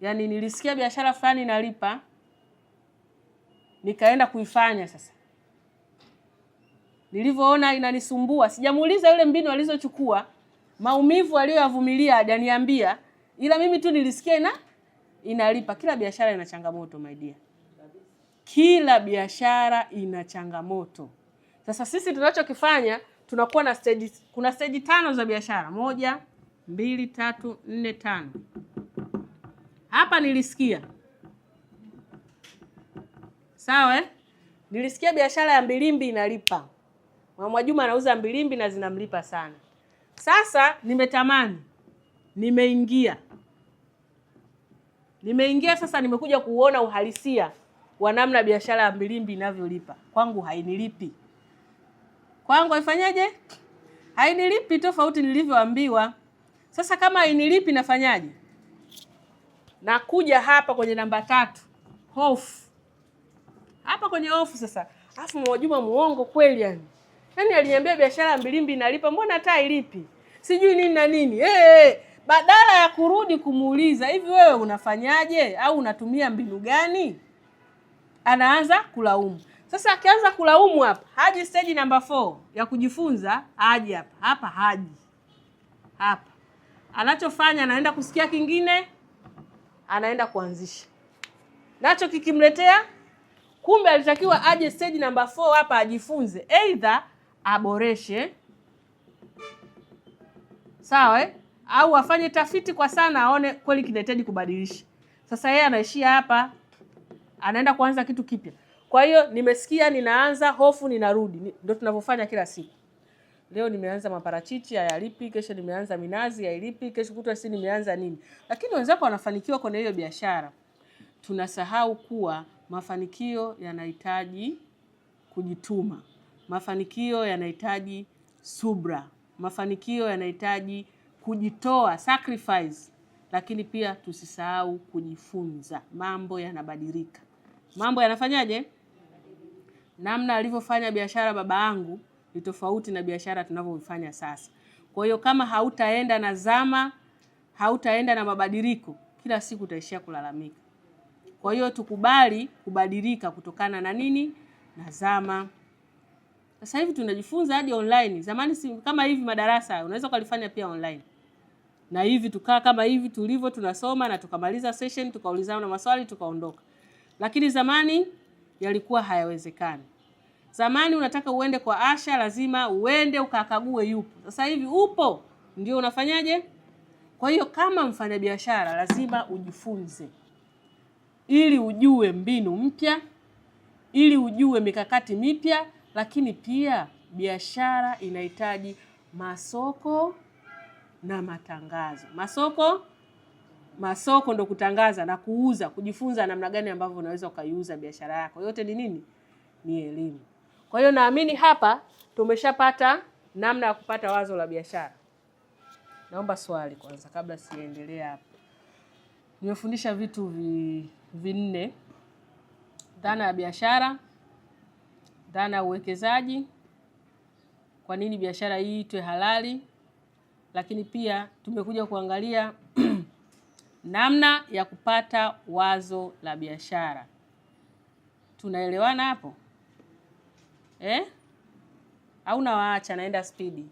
Yaani nilisikia biashara fulani inalipa, nikaenda kuifanya. Sasa nilivyoona inanisumbua, sijamuuliza yule mbinu alizochukua, maumivu aliyoyavumilia hajaniambia, ila mimi tu nilisikia inalipa. Kila biashara ina changamoto my dear. Kila biashara ina changamoto. Sasa sisi tunachokifanya, tunakuwa na stage, kuna stage 5 za biashara. 1, 2, 3, 4, 5. Hapa nilisikia. Sawa Nilisikia biashara ya mbilimbi inalipa. Mama Juma anauza mbilimbi na zinamlipa sana. Sasa nimetamani. Nimeingia sasa, nimekuja kuona uhalisia wa namna biashara ya mbilimbi inavyolipa. Kwangu hainilipi. Kwangu haifanyaje? Hainilipi, tofauti nilivyoambiwa. Sasa kama hainilipi nafanyaje? Nakuja hapa kwenye namba 3. Hofu. Hapa kwenye hofu sasa. Alafu Mama Juma muongo kweli yani. Yaani aliniambia biashara ya mbilimbi inalipa, mbona hata hailipi? Sijui nini na nini. Badala ya kurudi kumuuliza, hivi wewe unafanyaje au unatumia mbinu gani? Anaanza kulaumu. Sasa akianza kulaumu hapa, haji stage number 4 ya kujifunza, haji hapa. Hapa haji. Hapa. Anachofanya anaenda kusikia kingine, anaenda kuanzisha. Nacho kikimletea, kumbe alitakiwa aje stage number 4 hapa ajifunze. Either aboreshe. Sawa au afanye tafiti kwa sana aone kweli kinahitaji kubadilisha. Sasa yeye anaishia hapa, anaenda kuanza kitu kipya. Kwa hiyo nimesikia, ninaanza, hofu, ninarudi. Ndio tunavyofanya kila siku. Leo nimeanza maparachichi hayalipi, kesho nimeanza minazi hailipi, kesho kutwa si nimeanza nini. Lakini wenzako wanafanikiwa kwenye hiyo biashara. Tunasahau kuwa mafanikio yanahitaji kujituma. Mafanikio yanahitaji subra. Mafanikio yanahitaji kujitoa, sacrifice. Lakini pia tusisahau kujifunza. Mambo yanabadilika. Mambo yanafanyaje? Namna alivyofanya biashara baba yangu ni tofauti na biashara tunavyofanya sasa. Kwa hiyo kama hautaenda na zama, hautaenda na mabadiliko, kila siku utaishia kulalamika. Kwa hiyo tukubali kubadilika kutokana na nini? Na zama. Sasa hivi tunajifunza hadi online. Zamani si kama hivi madarasa unaweza kulifanya pia online. na hivi tukaa kama hivi tulivyo tunasoma na tukamaliza session, tukaulizana na maswali tukaondoka. Lakini zamani yalikuwa hayawezekani. Zamani unataka uende kwa Asha, lazima uende ukakague yupo. Sasa hivi upo, ndio unafanyaje? Kwa hiyo kama mfanyabiashara lazima ujifunze, ili ujue mbinu mpya, ili ujue mikakati mipya. Lakini pia biashara inahitaji masoko na matangazo. Masoko ndo kutangaza na kuuza, kujifunza namna gani ambavyo unaweza ukaiuza biashara yako. Yote ni nini? Ni elimu. Kwa hiyo naamini hapa tumeshapata namna ya kupata wazo la biashara. Naomba swali kwanza kabla siendelea hapa. Nimefundisha vitu vinne: dhana ya biashara, dhana ya uwekezaji, kwa nini biashara hii itwe halali, lakini pia tumekuja kuangalia namna ya kupata wazo la biashara. Tunaelewana hapo? Au nawaacha naenda spidi?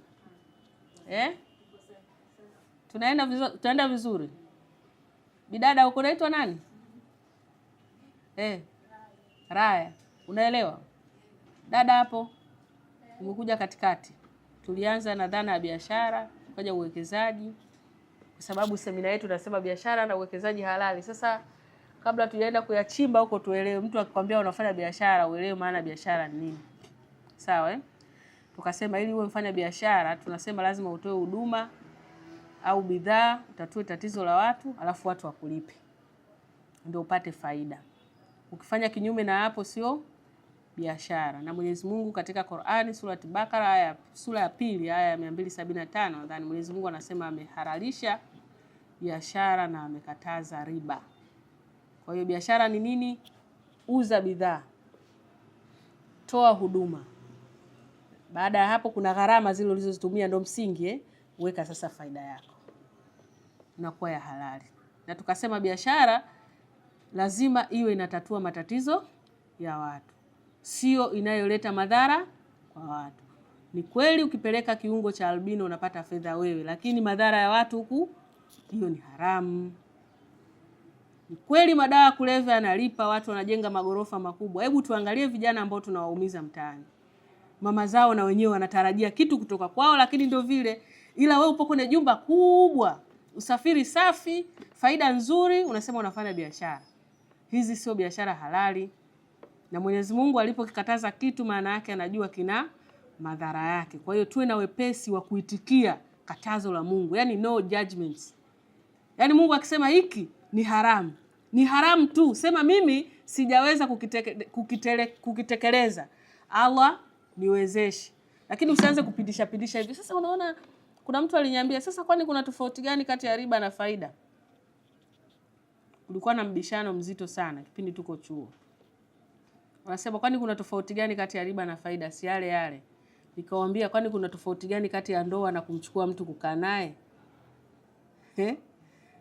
Tunaenda vizuri? Bidada uko naitwa nani? Raya. Unaelewa? Dada hapo umekuja katikati. Tulianza na dhana ya biashara, tukaja uwekezaji, kwa sababu semina yetu nasema biashara na uwekezaji halali. Sasa kabla tujaenda kuyachimba huko, tuelewe, mtu akikwambia unafanya biashara uelewe maana biashara ni nini. Sawa Tukasema ili uwe mfanya biashara tunasema lazima utoe huduma au bidhaa, utatue tatizo la watu, alafu watu wakulipe ndio upate faida. Ukifanya kinyume na hapo sio biashara. Na Mwenyezi Mungu katika Qur'ani sura Al-Baqara sura ya 2 aya ya 275 nadhani Mwenyezi Mungu anasema amehalalisha biashara na amekataza riba. Kwa hiyo biashara ni nini? Uza bidhaa, toa huduma. Baada ya hapo kuna gharama zile ulizozitumia, ndio msingi weka sasa faida yako inakuwa ya halali. Na tukasema biashara lazima iwe inatatua matatizo ya watu, sio inayoleta madhara kwa watu. Ni kweli ukipeleka kiungo cha albino unapata fedha wewe, lakini madhara ya watu huku, hiyo ni haramu. Ni kweli madawa ya kulevya yanalipa, watu wanajenga magorofa makubwa. Hebu tuangalie vijana ambao tunawaumiza mtaani. Mama zao na wenyewe wanatarajia kitu kutoka kwao, lakini ndio vile. Ila wewe upo kwenye jumba kubwa, usafiri safi, faida nzuri, unasema unafanya biashara. Hizi sio biashara halali. Na Mwenyezi Mungu alipokikataza kitu maana yake anajua kina madhara yake. Kwa hiyo tuwe na wepesi wa kuitikia katazo la Mungu. Yaani no judgments. Yaani Mungu akisema hiki ni haramu, ni haramu tu. Sema mimi sijaweza kukitekeleza. Allah niwezeshe. Lakini usianze kupindisha hivi. Sasa unaona kuna mtu aliniambia, sasa kwani kuna tofauti gani kati ya riba na faida? Kulikuwa na mbishano mzito sana kipindi tuko chuo. Wanasema kwani kuna tofauti gani kati ya riba na faida? Si yale yale. Nikawaambia kwani kuna tofauti gani kati ya ndoa na kumchukua mtu kukaa naye?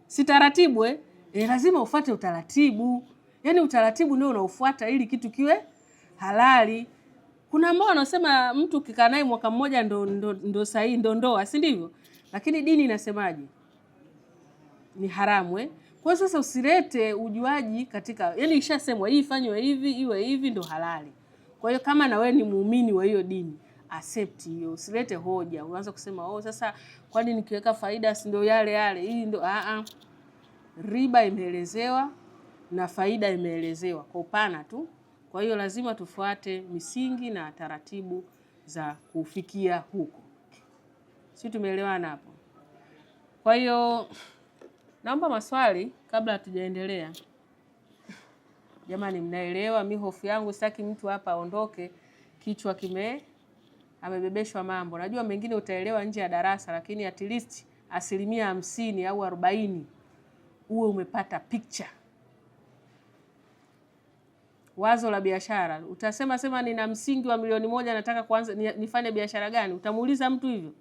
Si taratibu lazima ufuate utaratibu. Yaani utaratibu ndio unaofuata ili kitu kiwe halali. Kuna ambao wanasema mtu ukikaa naye mwaka mmoja ndo sahihi, ndo ndoa, si ndivyo? Lakini dini inasemaje? Ni haramu Kwa sasa usilete ujuaji katika, yaani ishasemwa hii fanywe hivi, iwe hivi ndo halali. Kwa hiyo kama na wewe ni muumini wa hiyo dini, accept hiyo, usilete hoja. Uanze kusema sasa kwani nikiweka faida si ndio yale hii ndo riba imeelezewa na faida imeelezewa kwa upana tu. Kwa hiyo lazima tufuate misingi na taratibu za kufikia huko. Sisi tumeelewana hapo. Kwa hiyo naomba maswali kabla hatujaendelea. Jamani mnaelewa mimi hofu yangu, sitaki mtu hapa aondoke kichwa amebebeshwa mambo. Najua mengine utaelewa nje ya darasa, lakini at least 50% au 40 uwe umepata picture. Wazo la biashara. Utasema nina msingi wa milioni 1 nataka kuanza nifanye biashara gani? Utamuuliza mtu hivyo?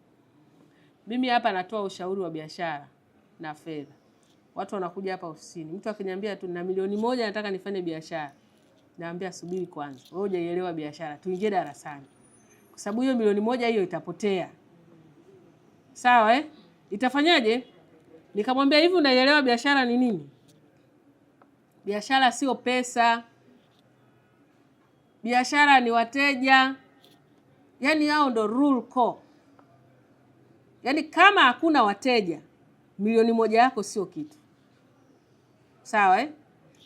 Mimi hapa natoa ushauri wa biashara na fedha. Watu wanakuja hapa ofisini. Mtu akiniambia tu na milioni 1 nataka nifanye biashara. Naambia subiri kwanza. Wewe hujaielewa biashara. Tuingie darasani. Kwa sababu hiyo milioni 1 hiyo itapotea. Sawa Itafanyaje? Nikamwambia hivi, unaielewa biashara ni nini? Biashara sio pesa. Biashara ni wateja. Yaani hao ndo rule core. Yaani kama hakuna wateja, milioni moja yako sio kitu. Sawa eh?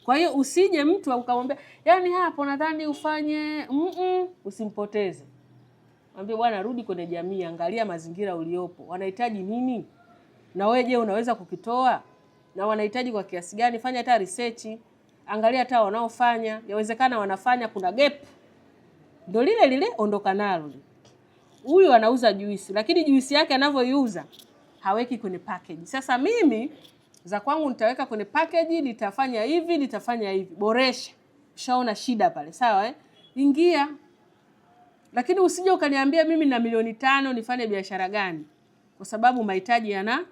Kwa hiyo usije mtu ukamwambia, yaani hapo nadhani ufanye, usimpoteze. Mwambie bwana, rudi kwenye jamii, angalia mazingira uliopo. Wanahitaji nini? Na wewe je, unaweza kukitoa? Na wanahitaji kwa kiasi gani? Fanya hata research. Angalia hata wanaofanya, yawezekana wanafanya kuna gap. Ndio lile ondoka nalo. Huyu anauza juisi, lakini juisi yake anavyoiuza haweki kwenye package. Sasa mimi za kwangu nitaweka kwenye package, nitafanya hivi, boresha. Ushaona shida pale, sawa eh? Ingia. Lakini usije ukaniambia mimi na milioni 5 nifanye biashara gani? Kwa sababu mahitaji yana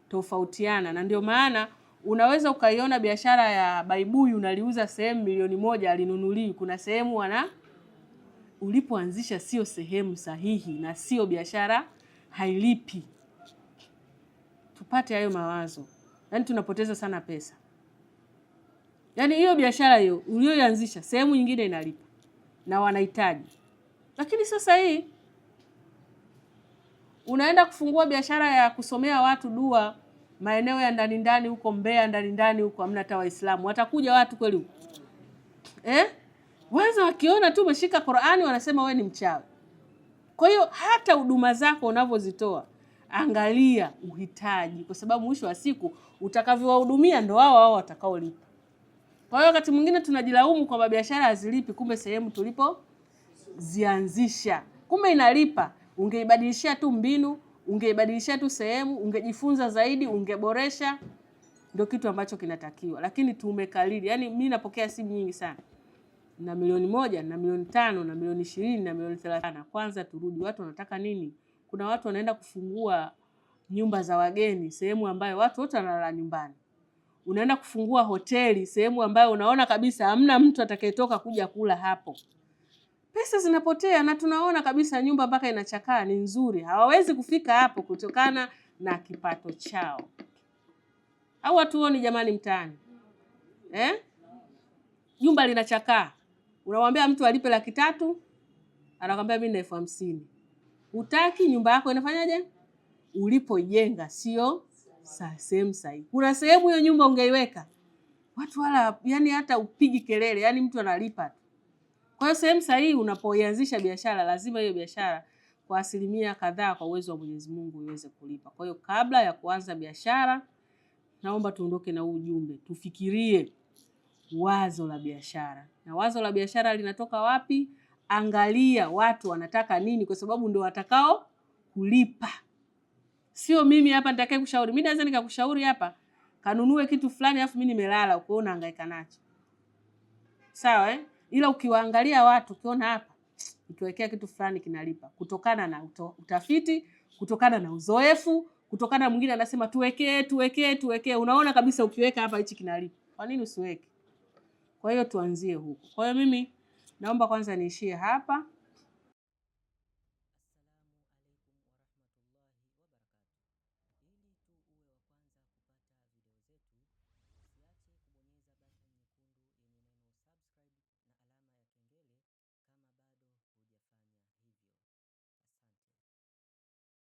tofautiana, na ndio maana unaweza ukaiona biashara ya baibui unaliuza sehemu milioni 1 alinunuliwi. Kuna sehemu ulipoanzisha sio sehemu sahihi na sio biashara hailipi. Tupate hayo mawazo. Yaani tunapoteza sana pesa. Yaani hiyo biashara hiyo uliyoanzisha sehemu nyingine inalipa na wanahitaji. Lakini sasa hii unaenda kufungua biashara ya kusomea watu dua maeneo ya ndani huko Mbeya, ndani huko hamna hata Waislamu. Watakuja watu kweli huko? Waza wakiona tu umeshika Qur'ani wanasema wewe ni mchawi. Kwa hiyo hata huduma zako unavyozitoa, angalia uhitaji, kwa sababu mwisho wa siku utakavyowahudumia ndo wao watakaolipa. Kwa hiyo wakati mwingine tunajilaumu kwamba biashara hazilipi, kumbe sehemu tulipo zianzisha kumbe inalipa. Ungeibadilishia tu mbinu, ungeibadilishia tu sehemu, ungejifunza zaidi, ungeboresha, ndio kitu ambacho kinatakiwa. Lakini tumekalili. Yaani mimi napokea simu nyingi sana. Na milioni 1, na milioni 5, na milioni 20, na milioni 30. Kwanza turudi, watu wanataka nini? Kuna watu wanaenda kufungua nyumba za wageni, sehemu ambayo watu wote wanalala nyumbani. Unaenda kufungua hoteli, sehemu ambayo unaona kabisa hamna mtu atakayetoka kuja kula hapo. Pesa zinapotea, na tunaona kabisa nyumba mpaka inachakaa ni nzuri. Hawawezi kufika hapo kutokana na kipato chao. Au hatuoni jamani mtaani? Jumba linachakaa. Unamwambia mtu alipe 300,000, anakuambia mimi na 50,000. Utaki nyumba yako inafanyaje? Ulipojenga sio sehemu sahihi. Kuna sehemu hiyo nyumba ungeiweka, watu wala yani hata upigi kelele, yani mtu analipa tu. Kwa hiyo sehemu sahihi unapoianzisha biashara, lazima hiyo biashara kwa asilimia kadhaa kwa uwezo wa Mwenyezi Mungu iweze kulipa. Kwa hiyo kabla ya kuanza biashara, naomba tuondoke na ujumbe. Tufikirie wazo la biashara. Na wazo la biashara linatoka wapi? Angalia watu wanataka nini, kwa sababu ndio watakao kulipa. Sio mimi hapa nitakaye kushauri. Mimi naweza nikakushauri hapa, kanunue kitu fulani afu mimi nimelala uko unahangaika nacho. Sawa eh? Ila ukiwaangalia watu ukiona hapa ukiwekea kitu fulani kinalipa kutokana na utafiti, kutokana na uzoefu, kutokana mwingine anasema tuwekee, unaona kabisa ukiweka hapa hichi kinalipa. Kwa nini usiweke? Kwa hiyo tuanzie huko. Kwa hiyo mimi naomba kwanza niishie hapa.